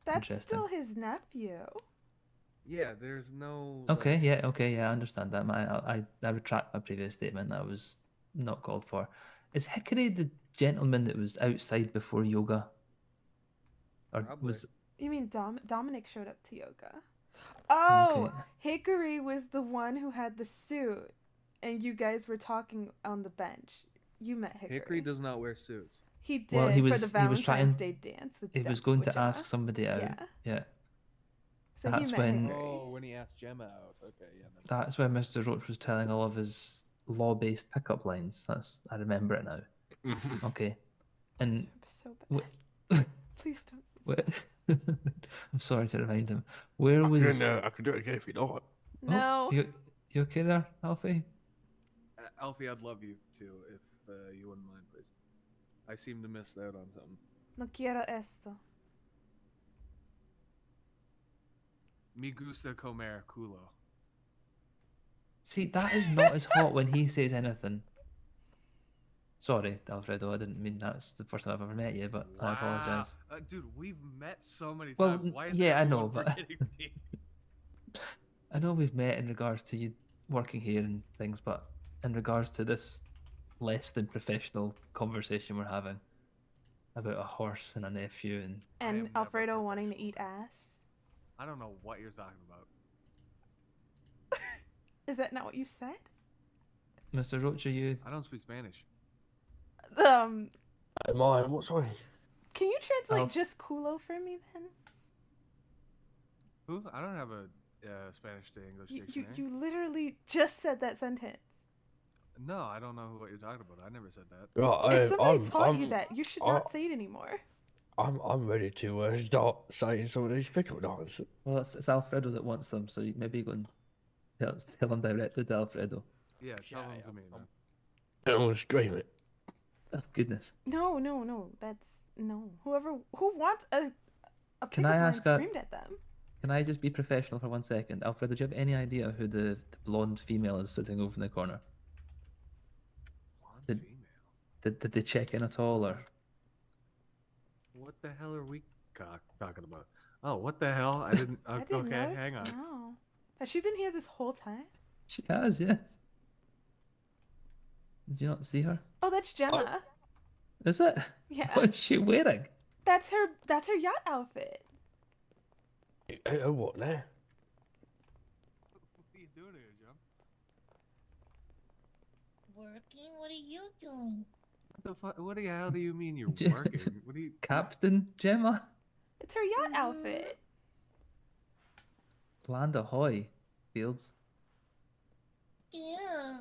That's Interesting. still his nephew. Yeah, there's no. Okay, like, yeah, okay, yeah, I understand that. I retract my previous statement. That was not called for. Is Hickory the gentleman that was outside before yoga? Or Probably. was You mean Dominic showed up to yoga? Oh, okay? Hickory was the one who had the suit, and you guys were talking on the bench. You met Hickory. Hickory does not wear suits. He did Well, for the he was Valentine's trying. Day dance with. He was going with to Gemma. ask somebody out. Yeah. Yeah. So he That's met when- Hickory. Oh, when he asked Gemma out. Okay, yeah. That's when Mr. Roach was telling all of his law-based pickup lines. I remember it now. Okay. And So bad. Please don't. stop. I'm sorry to remind him. Where was I can do it again if you like. No. you okay there, Alfie? Alfie, I'd love you too if you wouldn't mind, please. I seem to miss out on something. No quiero esto. Me gusta comer culo. See, that is not as hot when he says anything. Sorry, Alfredo, I didn't mean that's the first time I've ever met you, but I apologize. Dude, we've met so many Well, times. Why is yeah, I everyone know, but- forgetting me? I know we've met in regards to you working here and things, but in regards to this less than professional conversation we're having about a horse and a nephew and I am And never Alfredo wanting to professional. eat ass. I don't know what you're talking about. Is that not what you said? Mr. Roach, are you? I don't speak Spanish. Um, Am I? What? Sorry. can you translate Alf- just culo for me then? Who? I don't have a Spanish to English dictionary. You literally just said that sentence. No, I don't know what you're talking about. I never said that. Right. If somebody I'm, taught I'm, you that, you should I- not say it anymore. I'm ready to start saying some of these pickup lines. Well, it's Alfredo that wants them, so maybe you go and tell him directly to Alfredo. Yeah, tell them to me, man. And I'm gonna scream it. Oh, goodness. No. That's no. Who wants a Can pickup I line ask a- screamed at them? Can I just be professional for 1 second? Alfredo, do you have any idea who the blonde female is sitting over in the corner? Blonde Did- female. Did they check in at all, or? What the hell are we talking about? Oh, what the hell? I didn't. I didn't okay, know. hang on. No. Has she been here this whole time? She has, yes. Did you not see her? Oh, that's Gemma. Is it? Yeah. What is she wearing? That's her yacht outfit. What now? What are you doing here, Jim? Working? What are you doing? What the fuck? What the hell do you mean you're J- working? What do you? Captain Gemma? It's her yacht outfit. Land ahoy, Fields. Yeah.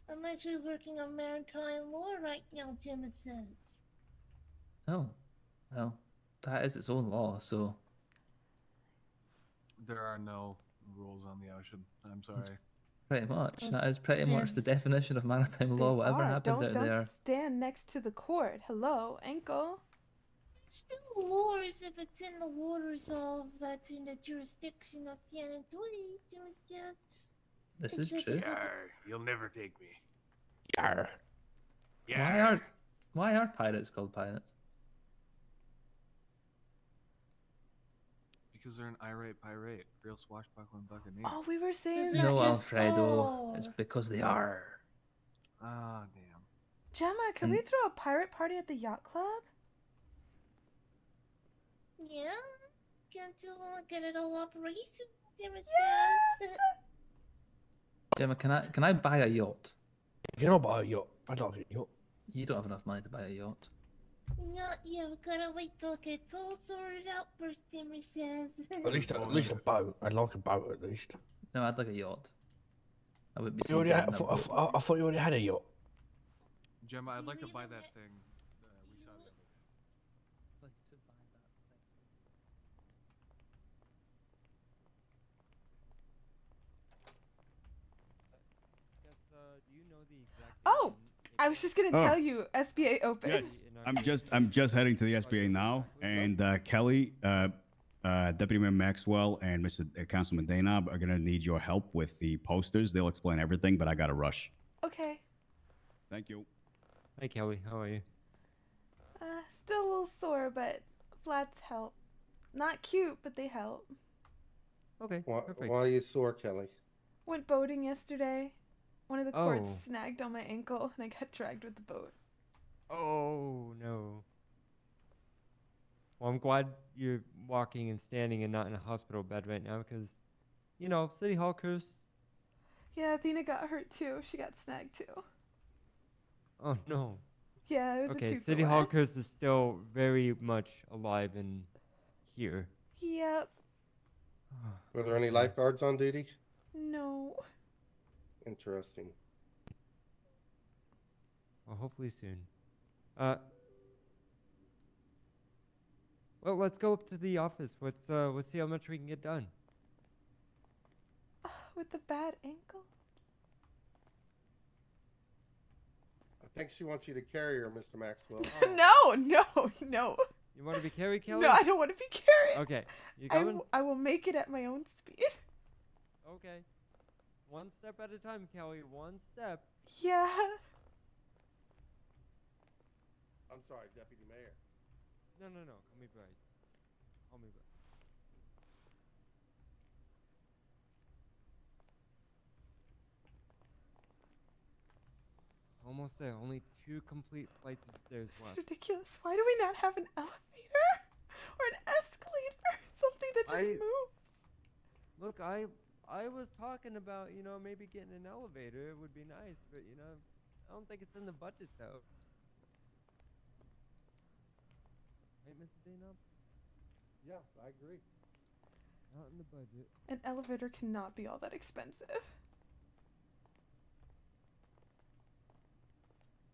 I'm actually working on maritime law right now, Gemma says. Oh, well, that is its own law, so There are no rules on the ocean. I'm sorry. pretty much. Oh, That is pretty much the definition of maritime law. They Whatever are. happens out don't there. stand next to the court. Hello, ankle. It's still wars if it's in the waters of that's in the jurisdiction of San Antonio, Gemma says. This It's is just true. because- Yarr, you'll never take me. Yarr. Why are pirates called pirates? Because they're an irate pirate, real swashbuckling buccaneer. Oh, we were saying Is that. that No, just Alfredo. all? It's because they are. Ah, damn. Gemma, can we throw a pirate party at the yacht club? Yeah? Can't do get it all operational, Gemma Yes. says. Gemma, can I buy a yacht? Can I buy a yacht? I'd like a yacht. You don't have enough money to buy a yacht. Not yet. We gotta wait till it gets all sorted out first, Gemma says. At least a boat. I'd like a boat at least. No, I'd like a yacht. I wouldn't be You seen already getting had, that boat. I thought you already had a yacht. Gemma, I'd Do like to you buy even that ha- thing we saw the other day. Do you know the exact? Oh, date I was just gonna Oh. tell you, SBA open. Yes, I'm just heading to the SBA now, and Kelly, Deputy Mayor Maxwell and Mr. Councilman Danob are gonna need your help with the posters. They'll explain everything, but I gotta rush. Okay. Thank you. Hi, Kelly. How are you? Still a little sore, but flats help. Not cute, but they help. Okay, Why, perfect. why are you sore, Kelly? Went boating yesterday. One of the cords Oh. snagged on my ankle, and I got dragged with the boat. Oh, no. Well, I'm glad you're walking and standing and not in a hospital bed right now because, you know, City Hall curse. Yeah, Athena got hurt too. She got snagged too. Oh, no. Yeah, it was a Okay, two for City one. Hall curse is still very much alive and here. Yep. Were there any lifeguards on duty? No. Interesting. Well, hopefully soon. Well, let's go up to the office. Let's see how much we can get done. With the bad ankle? I think she wants you to carry her, Mr. Maxwell. No. You want to be carried, Kelly? No, I don't want to be carried. Okay, you coming? I will make it at my own speed. Okay. One step at a time, Kelly. One step. Yeah. I'm sorry, Deputy Mayor. No. Call me Bryce. Call me Bryce. Almost there. Only 2 complete flights of stairs This is left. ridiculous. Why do we not have an elevator? Or an escalator? Something that just moves. Look, I was talking about, you know, maybe getting an elevator. It would be nice, but, you know, I don't think it's in the budget, though. Right, Mr. Danob? Yeah, I agree. Not in the budget. An elevator cannot be all that expensive.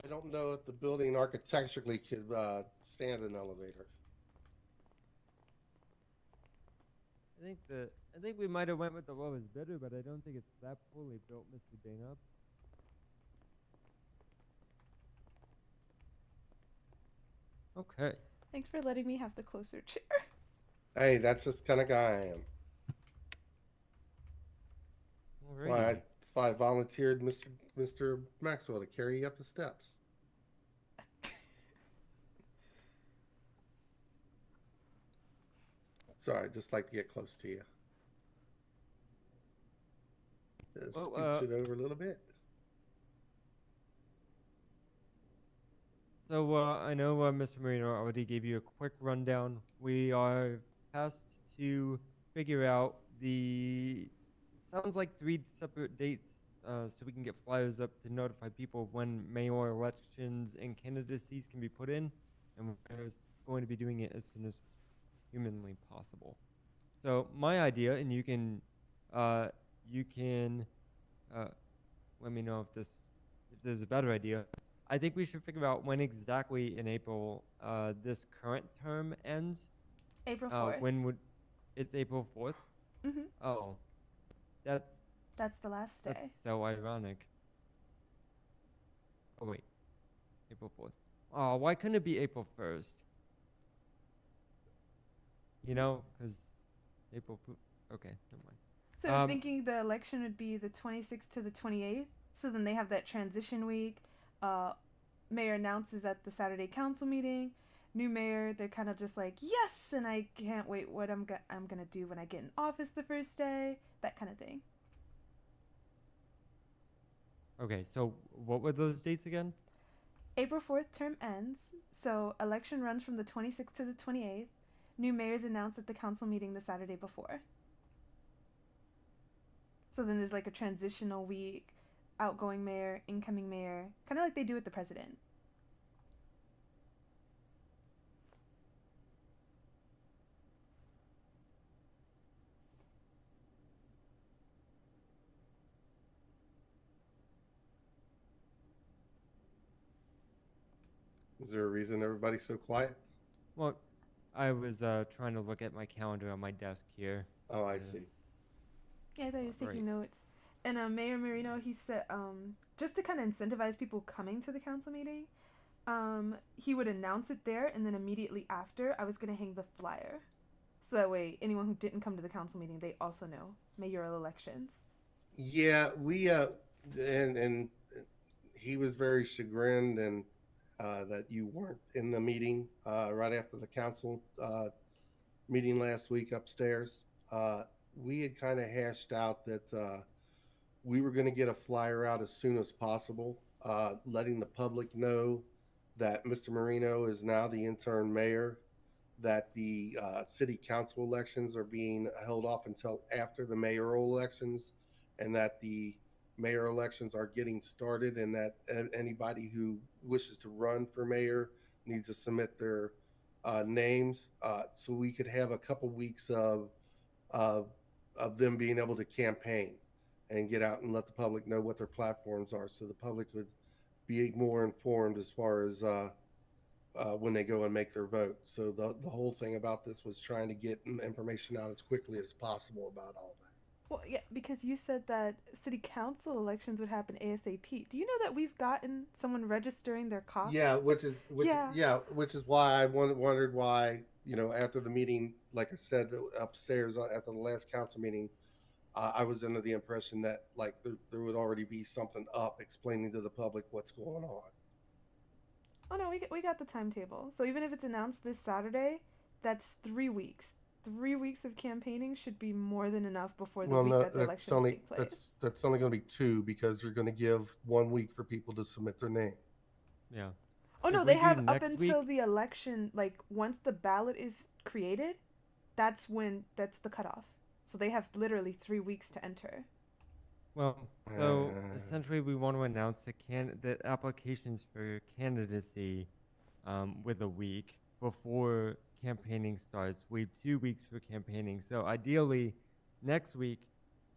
I don't know if the building architecturally could stand an elevator. I think we might have went with the lowest bidder, but I don't think it's that poorly built, Mr. Danob. Okay. Thanks for letting me have the closer chair. Hey, that's just kind of guy I am. Alrighty. That's why I volunteered Mr. Maxwell to carry you up the steps. Sorry, I'd just like to get close to you. Just Well, scooch it over a little bit. So, I know Mr. Marino already gave you a quick rundown. We are asked to figure out sounds like 3 separate dates, so we can get flyers up to notify people of when mayoral elections and candidacies can be put in, and we're going to be doing it as soon as humanly possible. So, my idea, and you can let me know if there's a better idea. I think we should figure out when exactly in April this current term ends. April 4th. It's April 4th? Mm-hmm. Oh, That's the last day. that's so ironic. Oh wait, April 4th. Oh, why couldn't it be April 1st? You know, because April. Okay, never mind. So I was thinking the election would be the 26th to the 28th. So then they have that transition week. Mayor announces at the Saturday council meeting. New mayor, they're kind of just like, yes, and I can't wait what I'm gonna do when I get in office the first day. That kind of thing. Okay, so what were those dates again? April 4th term ends. So election runs from the 26th to the 28th. New mayor's announced at the council meeting the Saturday before. So then there's like a transitional week, outgoing mayor, incoming mayor, kind of like they do with the president. Is there a reason everybody's so quiet? Well, I was trying to look at my calendar on my desk here. Oh, I see. Yeah, I thought he was taking Right. notes. And Mayor Marino, he said, just to kind of incentivize people coming to the council meeting, he would announce it there, and then immediately after, I was going to hang the flyer. So that way, anyone who didn't come to the council meeting, they also know mayoral elections. Yeah, we and he was very chagrined and that you weren't in the meeting right after the council meeting last week upstairs. We had kind of hashed out that we were going to get a flyer out as soon as possible, letting the public know that Mr. Marino is now the interim mayor, that the city council elections are being held off until after the mayoral elections, and that the mayor elections are getting started, and that anybody who wishes to run for mayor needs to submit their names, so we could have a couple weeks of of them being able to campaign and get out and let the public know what their platforms are, so the public would be more informed as far as when they go and make their vote. So the whole thing about this was trying to get information out as quickly as possible about all that. Well, yeah, because you said that city council elections would happen ASAP. Do you know that we've gotten someone registering their cop? Yeah, Yeah. which is why I wondered why, after the meeting, like I said, upstairs after the last council meeting, I was under the impression that like there would already be something up explaining to the public what's going on. Oh no, we got the timetable. So even if it's announced this Saturday, that's 3 weeks. 3 weeks of campaigning should be more than enough before the Well, week no, that the elections take place. that's only going to be 2 because you're going to give 1 week for people to submit their name. Yeah. Oh If no, we they do have up next until week- the election. Like once the ballot is created, that's the cutoff. So they have literally 3 weeks to enter. Well, so essentially, we want to announce the applications for candidacy with a week before campaigning starts. We have 2 weeks for campaigning. So ideally, next week,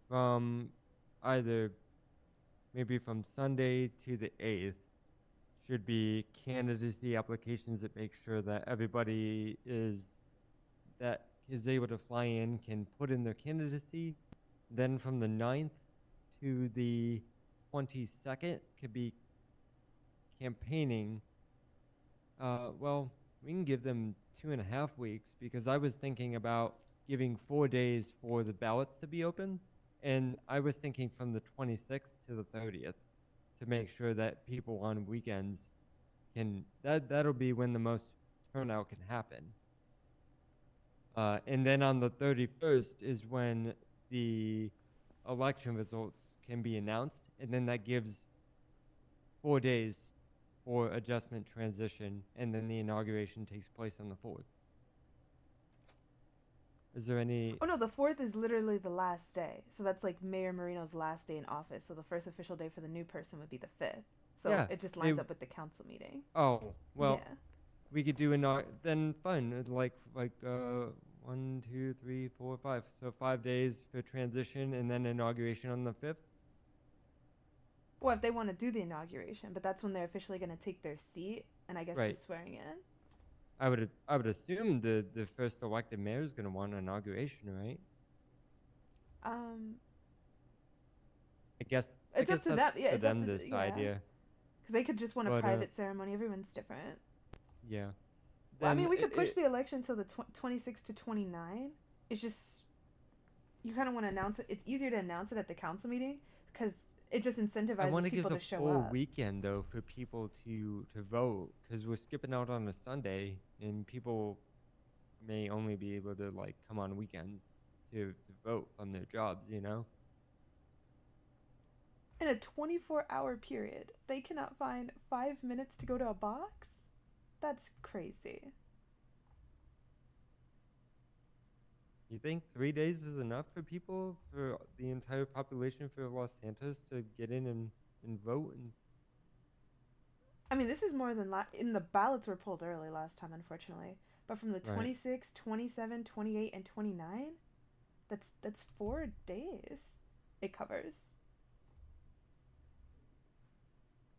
from either maybe from Sunday to the 8th, should be candidacy applications that make sure that everybody that is able to fly in can put in their candidacy. Then from the 9th to the 22nd could be campaigning. Well, we can give them 2.5 weeks because I was thinking about giving 4 days for the ballots to be open, and I was thinking from the 26th to the 30th to make sure that people on weekends that'll be when the most turnout can happen. And then on the 31st is when the election results can be announced, and then that gives 4 days for adjustment transition, and then the inauguration takes place on the 4th. Is there any? Oh no, the 4th is literally the last day. So that's like Mayor Marino's last day in office. So the first official day for the new person would be the 5th. So Yeah, it just lines up with the council meeting. Oh, well, yeah. we could do then fine. Like 1, 2, 3, 4, 5. So 5 days for transition, and then inauguration on the 5th. Well, if they want to do the inauguration, but that's when they're officially going to take their seat, and I guess the Right. swearing in. I would assume the first elected mayor is going to want an inauguration, right? I guess It's up to them. Yeah, for it's up them to to decide. Yeah. Because they could just want a But, private ceremony. Everyone's different. Yeah. Well, I mean, Then we could push it- the election till the 26 to 29. It's just you kind of want to announce it. It's easier to announce it at the council meeting because it just I incentivizes want to give people the to show full up. weekend though for people to vote because we're skipping out on a Sunday and people may only be able to like come on weekends to vote on their jobs, you know? In a 24-hour period, they cannot find 5 minutes to go to a box? That's crazy. You think 3 days is enough for people, for the entire population for Los Santos to get in and vote? And I mean, this is more than in the ballots were pulled early last time, unfortunately. But from the Right. 26, 27, 28, and 29, that's 4 days it covers.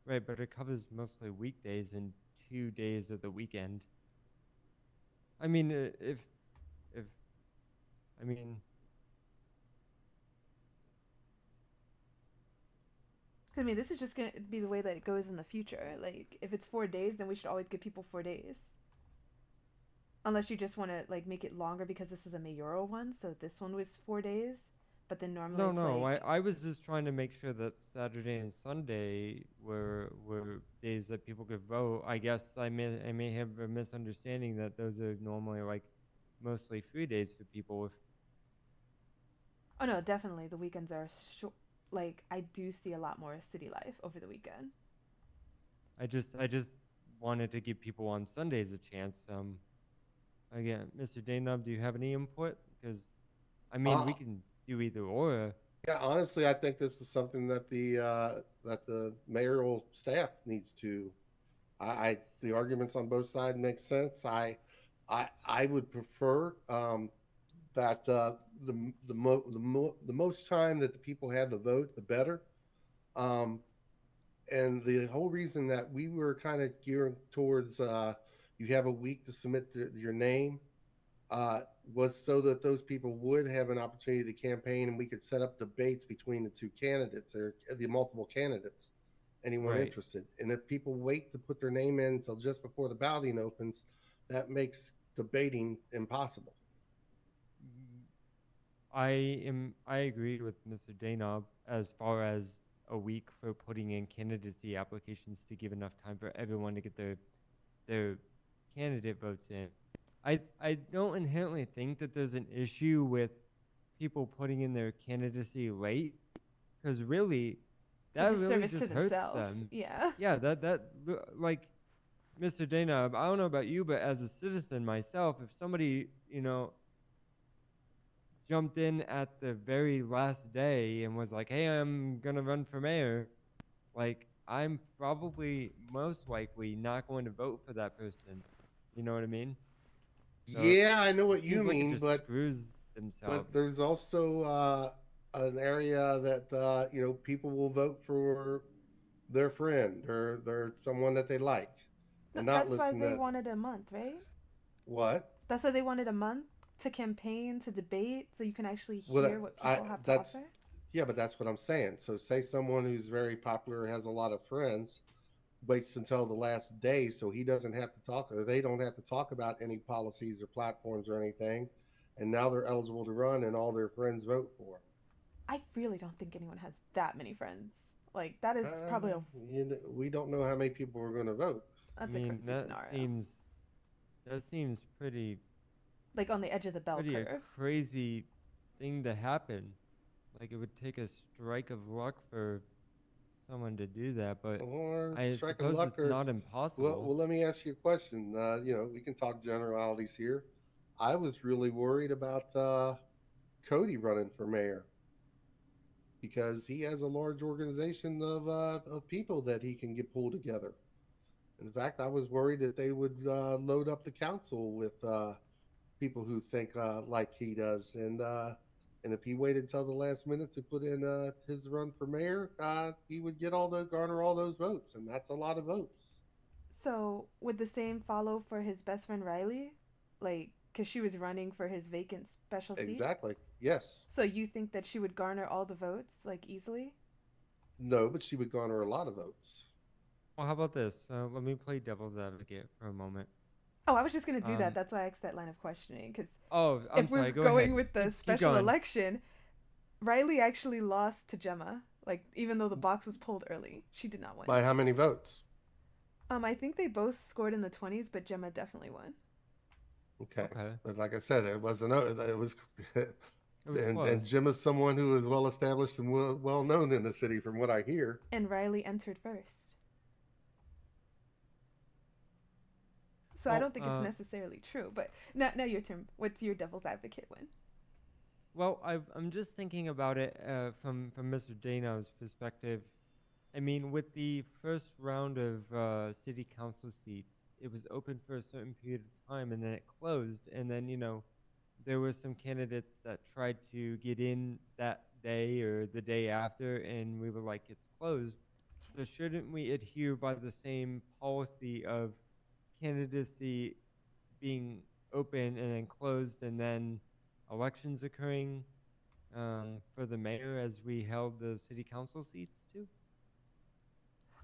Right, but it covers mostly weekdays and 2 days of the weekend. I mean, I mean, Because, I mean, this is just going to be the way that it goes in the future. Like, if it's 4 days, then we should always give people 4 days. Unless you just want to like make it longer because this is a mayoral one, so this one was 4 days, but then normally No, it's no. like I was just trying to make sure that Saturday and Sunday were days that people could vote. I guess I may have a misunderstanding that those are normally like mostly free days for people. If oh no, definitely the weekends are short. Like I do see a lot more city life over the weekend. I just wanted to give people on Sundays a chance. Again, Mr. Daynub, do you have any input? Because I mean, Uh, we can do either or. yeah, honestly, I think this is something that the mayoral staff needs to. I the arguments on both sides make sense. I would prefer that the most time that the people have the vote, the better. Um, and the whole reason that we were kind of gearing towards you have a week to submit your name uh, was so that those people would have an opportunity to campaign and we could set up debates between the two candidates or the multiple candidates, anyone Right. interested. And if people wait to put their name in until just before the balloting opens, that makes debating impossible. I agree with Mr. Danob as far as a week for putting in candidacy applications to give enough time for everyone to get their candidate votes in. I don't inherently think that there's an issue with people putting in their candidacy late, because really It's a that really disservice to just hurts themselves. them. Yeah. Yeah, like Mr. Dana, I don't know about you, but as a citizen myself, if somebody, jumped in at the very last day and was like, "Hey, I'm gonna run for mayor," like I'm probably most likely not going to vote for that person. You know what I mean? So Yeah, I know it what you seems like it mean, just screws themselves. but there's also an area that people will vote for their friend or their someone that they like, and not That's why listen they to wanted a month, right? what. That's why they wanted a month to campaign, to debate, so you can actually Well, hear what I people have to that's offer. yeah, but that's what I'm saying. So, say someone who's very popular has a lot of friends waits until the last day, so he doesn't have to talk, or they don't have to talk about any policies or platforms or anything, and now they're eligible to run, and all their friends vote for I really don't think anyone has that many friends. Like that is probably a we don't know how many people are going to vote. I that's a mean, crazy scenario. that seems Like on the edge of the bell pretty a curve. crazy thing to happen. Like it would take a strike of luck for someone to do that, but Or I strike of suppose luck, it's or not impossible. let me ask you a question. We can talk generalities here. I was really worried about Cody running for mayor because he has a large organization of people that he can get pulled together. In fact, I was worried that they would load up the council with people who think like he does, and if he waited till the last minute to put in his run for mayor, he would get all the garner all those votes, and that's a lot of votes. So would the same follow for his best friend Riley? Like, because she was running for his vacant special seat? Exactly. Yes. So you think that she would garner all the votes, like, easily? No, but she would garner a lot of votes. Well, how about this? Let me play devil's advocate for a moment. Oh, I was just going to do that. Um, That's why I asked that line of questioning. Because oh, I'm if we're sorry. Go going ahead. with the Keep special going. election, Riley actually lost to Gemma. Like, even though the box was pulled early, she did not win. By how many votes? I think they both scored in the 20s, but Gemma definitely won. Okay. Okay. But like I said, it wasn't. It was. It was and close. Jim is someone who is well established and well known in the city, from what I hear. And Riley entered first. So I Well, don't think it's necessarily true. But now your turn. What's your devil's advocate win? Well, I'm just thinking about it from Mr. Dano's perspective. I mean, with the first round of city council seats, it was open for a certain period of time, and then it closed. And then there were some candidates that tried to get in that day or the day after, and we were like, it's closed. So shouldn't we adhere by the same policy of candidacy being open and then closed, and then elections occurring for the mayor as we held the city council seats too?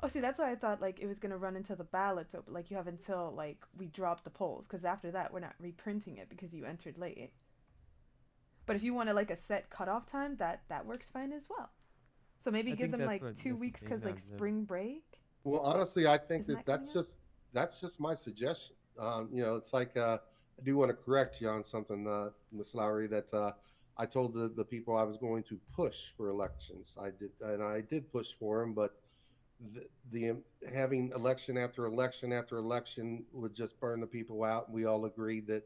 Oh, see, that's why I thought like it was gonna run until the ballots open. Like you have until like we drop the polls, because after that we're not reprinting it because you entered late. But if you wanted like a set cutoff time, that works fine as well. So maybe I give think them that's like what 2 weeks, Mrs. because like Zainab said. spring break. Well, honestly, I think Isn't that that coming up? that's just my suggestion. It's like I do want to correct you on something, Miss Lowry. That I told the people I was going to push for elections. I did, and I did push for them, but the having election after election after election would just burn the people out. And we all agreed that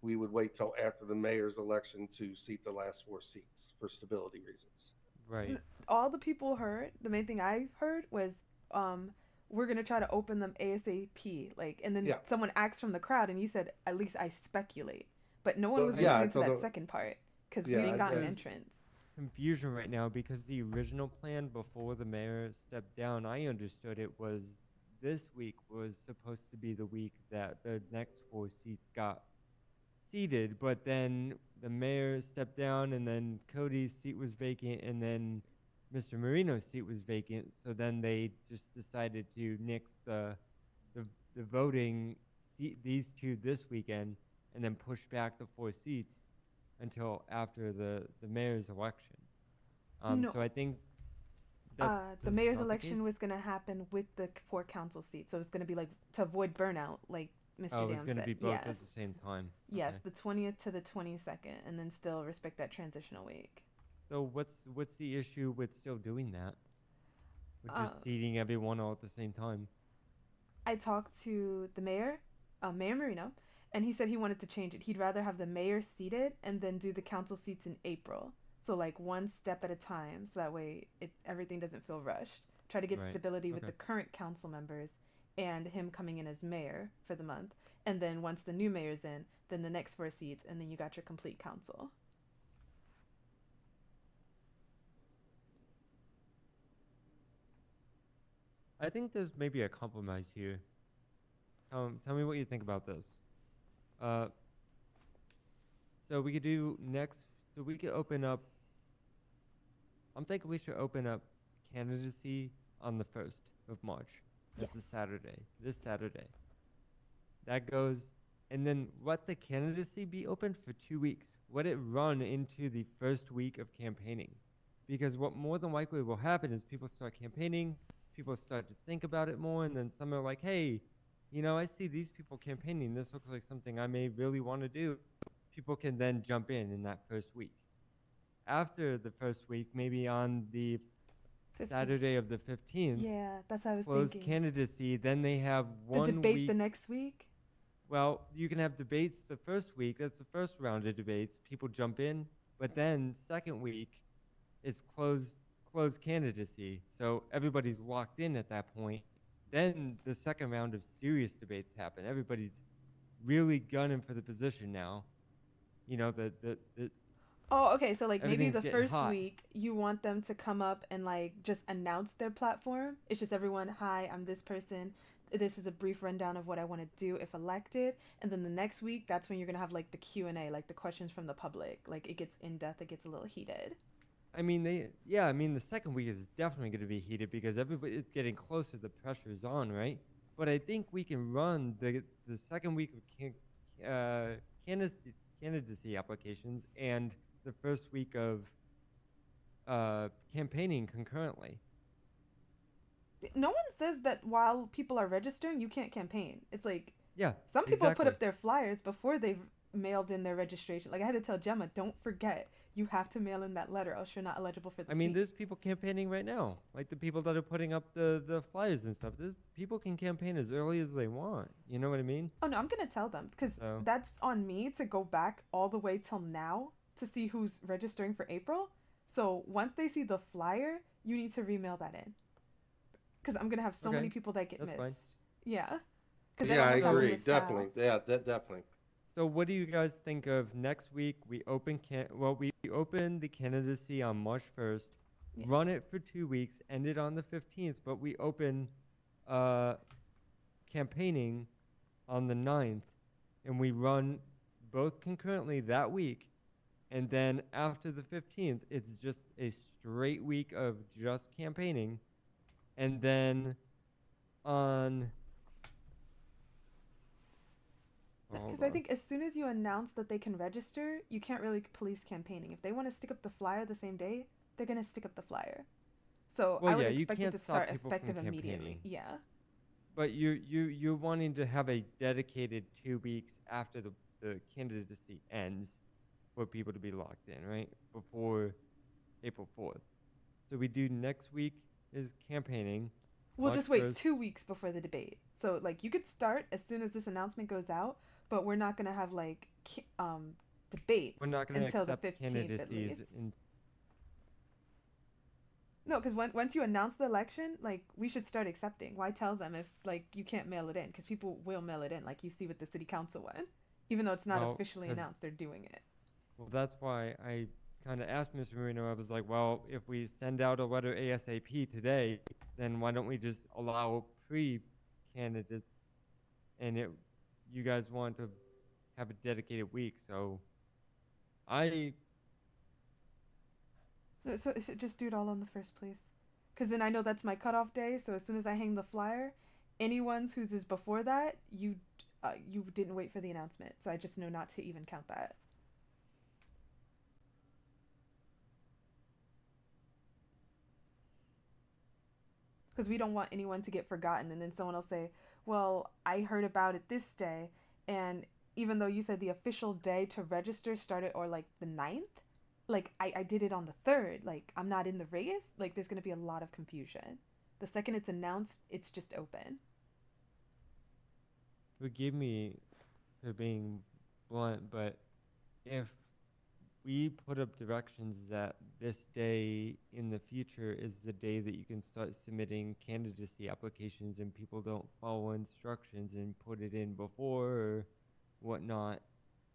we would wait till after the mayor's election to seat the last 4 seats for stability reasons. Right. All the people heard, the main thing I heard was, um, we're gonna try to open them ASAP. Like, and then Yeah. someone asked from the crowd, and you said, at least I speculate. But no one Well, was yeah, I listening to told that them- second part because we Yeah, ain't got an there's- entrance. Confusion right now because the original plan before the mayor stepped down, I understood it was this week was supposed to be the week that the next 4 seats got seated, but then the mayor stepped down, and then Cody's seat was vacant, and then Mr. Marino's seat was vacant. So then they just decided to nix the, the voting seat these two this weekend, and then push back the 4 seats until after the mayor's election. No. So I think that The this is mayor's not the election case. was gonna happen with the 4 council seats, so it's gonna be like to avoid burnout, like Mr. Oh, it's Dam going to said. be both Yes. at the same time. Yes, Okay. the 20th to the 22nd, and then still respect that transitional week. So what's the issue with still doing that? With just Uh, seating everyone all at the same time? I talked to the mayor, Mayor Marino, and he said he wanted to change it. He'd rather have the mayor seated and then do the council seats in April. So like one step at a time, so that way everything doesn't feel rushed. Try to get Right. stability with Okay. the current council members and him coming in as mayor for the month. And then once the new mayor's in, then the next 4 seats, and then you got your complete council. I think there's maybe a compromise here. Tell me what you think about this. So we could do next. So we could open up. I'm thinking we should open up candidacy on the 1st of March. That's a Yes. Saturday. This Saturday. That goes, and then let the candidacy be open for 2 weeks. Let it run into the first week of campaigning, because what more than likely will happen is people start campaigning, people start to think about it more, and then some are like, hey, I see these people campaigning. This looks like something I may really want to do. People can then jump in that first week. After the first week, maybe on the 15th. Saturday of the 15th, Yeah, that's what I was close thinking. candidacy. Then they have The one debate week. the next week. Well, you can have debates the first week. That's the first round of debates. People jump in, but then second week, it's closed candidacy. So everybody's locked in at that point. Then the second round of serious debates happen. Everybody's really gunning for the position now. The Oh, okay. So like maybe Everything's the getting first hot. week you want them to come up and like just announce their platform. It's just everyone, hi, I'm this person. This is a brief rundown of what I want to do if elected. And then the next week, that's when you're gonna have like the Q&A, like the questions from the public. Like it gets in depth, it gets a little heated. I mean, the second week is definitely going to be heated because everybody is getting closer. The pressure's on, right? But I think we can run the second week of candidacy applications and the first week of campaigning concurrently. No one says that while people are registering, you can't campaign. It's like Yeah, some people put exactly. up their flyers before they've mailed in their registration. Like I had to tell Gemma, don't forget, you have to mail in that letter, else you're not eligible for the I mean, seat. there's people campaigning right now, like the people that are putting up the flyers and stuff. There's people can campaign as early as they want. You know what I mean? Oh no, I'm gonna tell them because So- that's on me to go back all the way till now to see who's registering for April. So once they see the flyer, you need to remail that in because I'm gonna have so Okay, many people that get that's missed. fine. Yeah. 'Cause Yeah, I almost all agree. missed out. Definitely. Yeah, definitely. So what do you guys think of next week? We open the candidacy on March 1st, Yeah. run it for 2 weeks, end it on the 15th, but we open campaigning on the 9th, and we run both concurrently that week. And then after the 15th, it's just a straight week of just campaigning. And then on. Hold Because I on. think as soon as you announce that they can register, you can't really police campaigning. If they want to stick up the flyer the same day, they're gonna stick up the flyer. So Well, I would yeah, you expect it can't to stop start people from effective immediately. campaigning. Yeah. But you're wanting to have a dedicated 2 weeks after the candidacy ends for people to be locked in, right? Before April 4th. So we do next week is campaigning. We'll March just wait 1st. 2 weeks before the debate. So like you could start as soon as this announcement goes out, but we're not gonna have like debates We're not going to until the accept 15th at candidacies least. in. No, because once you announce the election, like we should start accepting. Why tell them if like you can't mail it in? Because people will mail it in, like you see with the city council one, even though it's not Well, officially 'cause- announced. They're doing it. Well, that's why I kind of asked Mr. Marino. I was like, well, if we send out a letter ASAP today, then why don't we just allow pre-candidates, and you guys want to have a dedicated week? So I So just do it all on the first, please. Because then I know that's my cutoff day. So as soon as I hang the flyer, anyone's whose is before that, you didn't wait for the announcement. So I just know not to even count that. Because we don't want anyone to get forgotten and then someone will say, well, I heard about it this day, and even though you said the official day to register started or like the 9th, like I did it on the 3rd, like I'm not in the race, like there's going to be a lot of confusion. The second it's announced, it's just open. forgive me for being blunt, but if we put up directions that this day in the future is the day that you can start submitting candidacy applications and people don't follow instructions and put it in before or whatnot,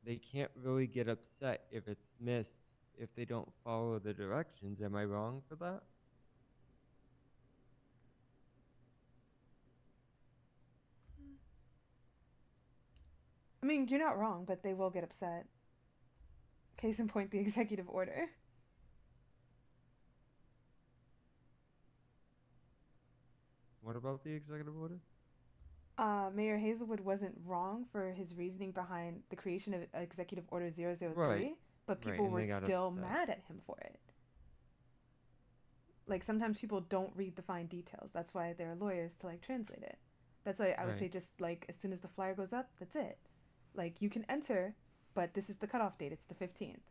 they can't really get upset if it's missed if they don't follow the directions. Am I wrong for that? I mean, you're not wrong, but they will get upset. Case in point, the executive order. What about the executive order? Mayor Hazelwood wasn't wrong for his reasoning behind the creation of Executive Order 003, Right. but people and were they got still upset. mad at him for it. Like sometimes people don't read the fine details. That's why there are lawyers to like translate it. That's why I would say Right. just like as soon as the flyer goes up, that's it. Like you can enter, but this is the cutoff date. It's the 15th.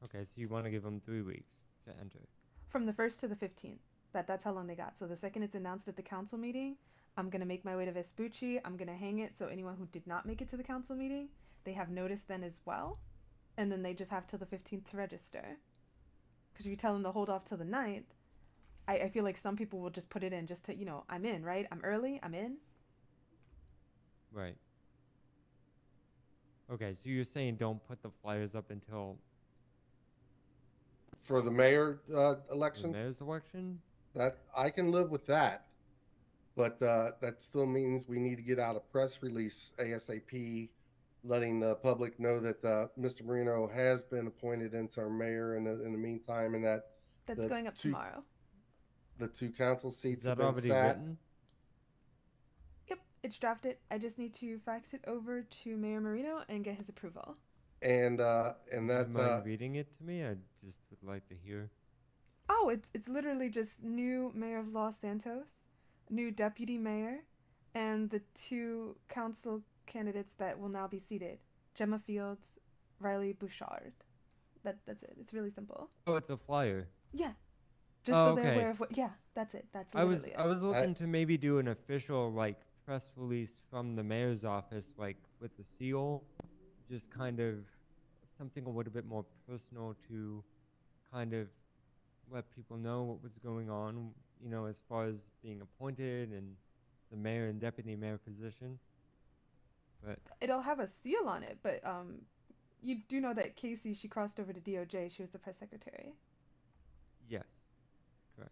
Okay, so you want to give them 3 weeks to enter. From the 1st to the 15th. That's how long they got. So the second it's announced at the council meeting, I'm going to make my way to Vespucci. I'm going to hang it so anyone who did not make it to the council meeting, they have notice then as well. And then they just have till the 15th to register. Because if you tell them to hold off till the 9th, I feel like some people will just put it in just to, I'm in, right? I'm early, I'm in. Right. Okay, so you're saying don't put the flyers up until For the mayor the election, mayor's election? that I can live with that, but that still means we need to get out a press release ASAP, letting the public know that Mr. Marino has been appointed interim mayor in the meantime, and that That's the going up tomorrow. the 2 council Is seats have that been already sat. written? Yep, it's drafted. I just need to fax it over to Mayor Marino and get his approval. And Would you that mind reading it to me? I just would like to hear. Oh, it's literally just new mayor of Los Santos, new deputy mayor, and the 2 council candidates that will now be seated: Gemma Fields, Riley Bouchard. That's it. It's really simple. Oh, it's a flyer. Yeah, just Oh, so they're okay. aware of what. Yeah, that's it. That's I was literally I it. was looking to maybe do an official like press release from the mayor's office, like with the seal, just kind of something a little bit more personal to kind of let people know what was going on, as far as being appointed and the mayor and deputy mayor position. But It'll have a seal on it, but you do know that Casey, she crossed over to DOJ. She was the press secretary. yes, correct.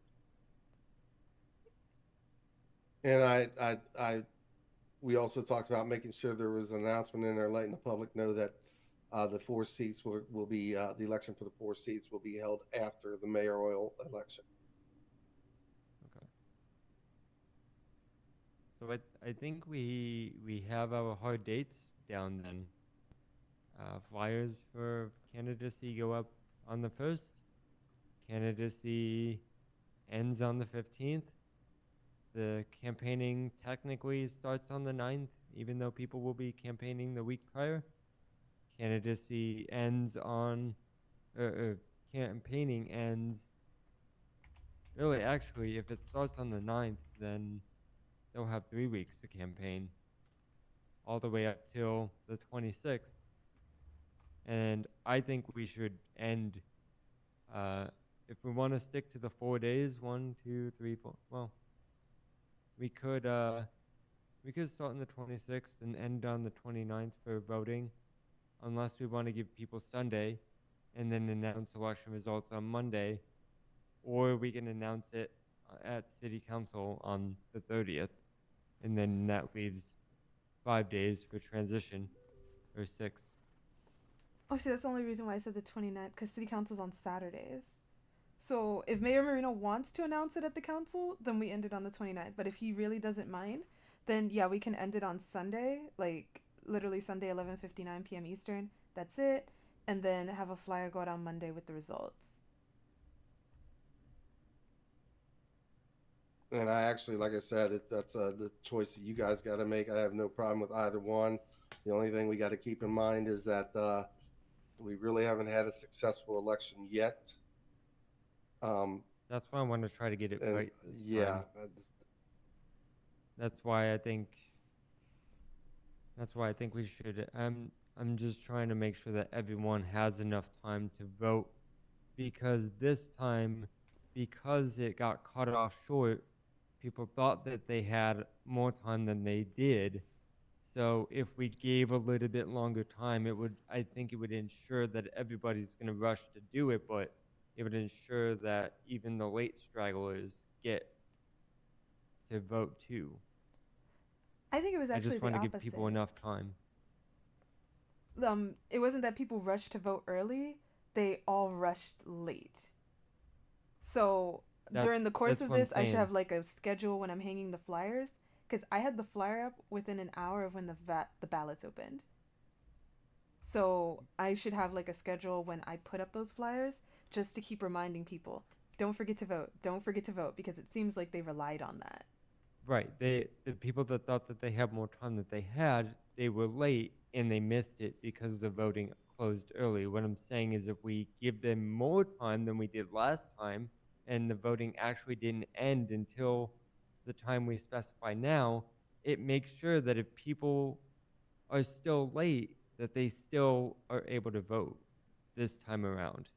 and we also talked about making sure there was an announcement in there letting the public know that the 4 seats will be the election for the 4 seats will be held after the mayoral election. Okay. So I think we have our hard dates down then. Flyers for candidacy go up on the 1st. Candidacy ends on the 15th. The campaigning technically starts on the 9th, even though people will be campaigning the week prior. Candidacy ends on, campaigning ends. Really, actually, if it starts on the 9th, then they'll have 3 weeks to campaign, all the way up till the 26th. And I think we should end, if we want to stick to the 4 days, 1, 2, 3, 4. Well, we could start on the 26th and end on the 29th for voting, unless we want to give people Sunday, and then announce election results on Monday, or we can announce it at City Council on the 30th, and then that leaves 5 days for transition, or 6. Oh, see, that's the only reason why I said the 29th, because city council's on Saturdays. So if Mayor Marino wants to announce it at the council, then we end it on the 29th. But if he really doesn't mind, then yeah, we can end it on Sunday, like literally Sunday 11:59 p.m. Eastern. That's it. And then have a flyer go out on Monday with the results. And I actually, like I said, that's the choice that you guys got to make. I have no problem with either one. The only thing we got to keep in mind is that we really haven't had a successful election yet. That's why I want to try to get it And right this yeah, time. That's why I think. That's why I think we should. I'm just trying to make sure that everyone has enough time to vote, because this time, because it got cut off short, people thought that they had more time than they did. So if we gave a little bit longer time, I think it would ensure that everybody's going to rush to do it, but it would ensure that even the late stragglers get to vote too. I think it was I actually just the want to opposite. give people enough time. It wasn't that people rushed to vote early; they all rushed late. So during the course of this, I should have like a schedule when I'm hanging the flyers, because I had the flyer up within an hour of when the ballots opened. So I should have like a schedule when I put up those flyers, just to keep reminding people, don't forget to vote, don't forget to vote, because it seems like they relied on that. Right. The people that thought that they had more time that they were late and they missed it because the voting closed early. What I'm saying is, if we give them more time than we did last time, and the voting actually didn't end until the time we specify now, it makes sure that if people are still late, that they still are able to vote this time around.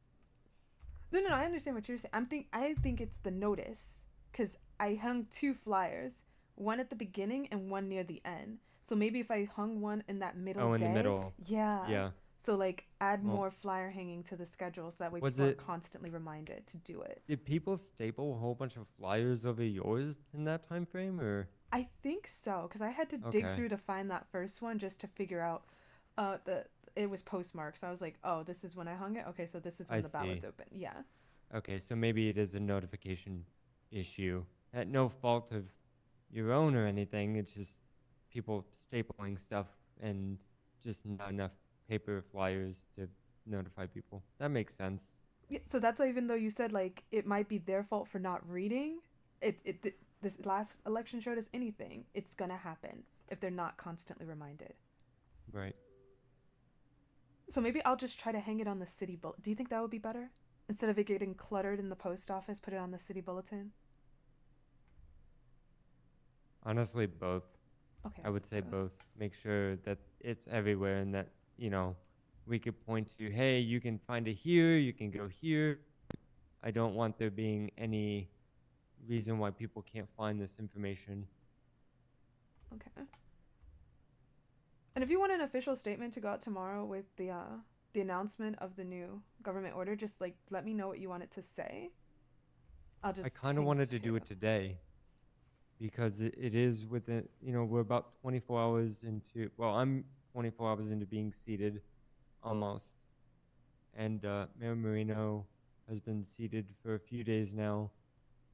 No, I understand what you're saying. I think it's the notice, because I hung 2 flyers, one at the beginning and one near the end. So maybe if I hung one in that middle Oh, in day, the middle. yeah. Yeah. So like add Well, more flyer hanging to the schedule, so that way was people are it- constantly reminded to do it. Did people staple a whole bunch of flyers over yours in that time frame, or? I think so, because I had to dig Okay. through to find that first one just to figure out the it was postmarked. So I was like, oh, this is when I hung it. Okay, so this is when I the ballots see. open. Yeah. Okay, so maybe it is a notification issue. At no fault of your own or anything. It's just people stapling stuff and just not enough paper flyers to notify people. That makes sense. Yeah, so that's why, even though you said like it might be their fault for not reading, this last election showed us anything. It's gonna happen if they're not constantly reminded. Right. So maybe I'll just try to hang it on the city bulletin. Do you think that would be better? Instead of it getting cluttered in the post office, put it on the city bulletin? Honestly, both. Okay. I would say both. Make sure that it's everywhere and that, we could point to, hey, you can find it here, you can go here. I don't want there being any reason why people can't find this information. Okay. And if you want an official statement to go out tomorrow with the announcement of the new government order, just like let me know what you want it to say. I'll just. I kind of wanted to do it today, because it is within, we're about 24 hours into, well, I'm 24 hours into being seated, almost. And Mayor Marino has been seated for a few days now.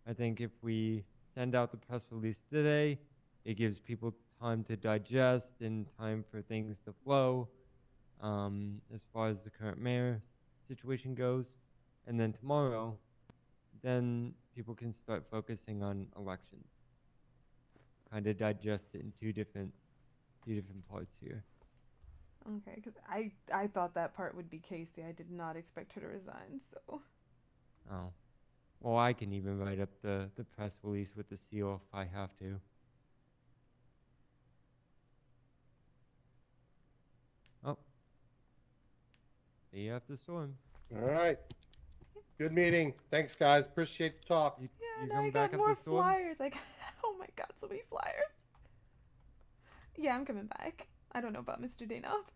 I think if we send out the press release today, It gives people time to digest and time for things to flow, as far as the current mayor situation goes. And then tomorrow, then people can start focusing on elections. Kind of digest it in two different parts here. Okay, because I thought that part would be Casey. I did not expect her to resign. So Oh. Well, I can even write up the press release with the seal if I have to. Oh. See you after the storm. All right. Good meeting. Thanks, guys. Appreciate the talk. yeah, You now come I back got after more the storm? flyers. Like, oh my god, so many flyers. Yeah, I'm coming back. I don't know about Mr. Danoff.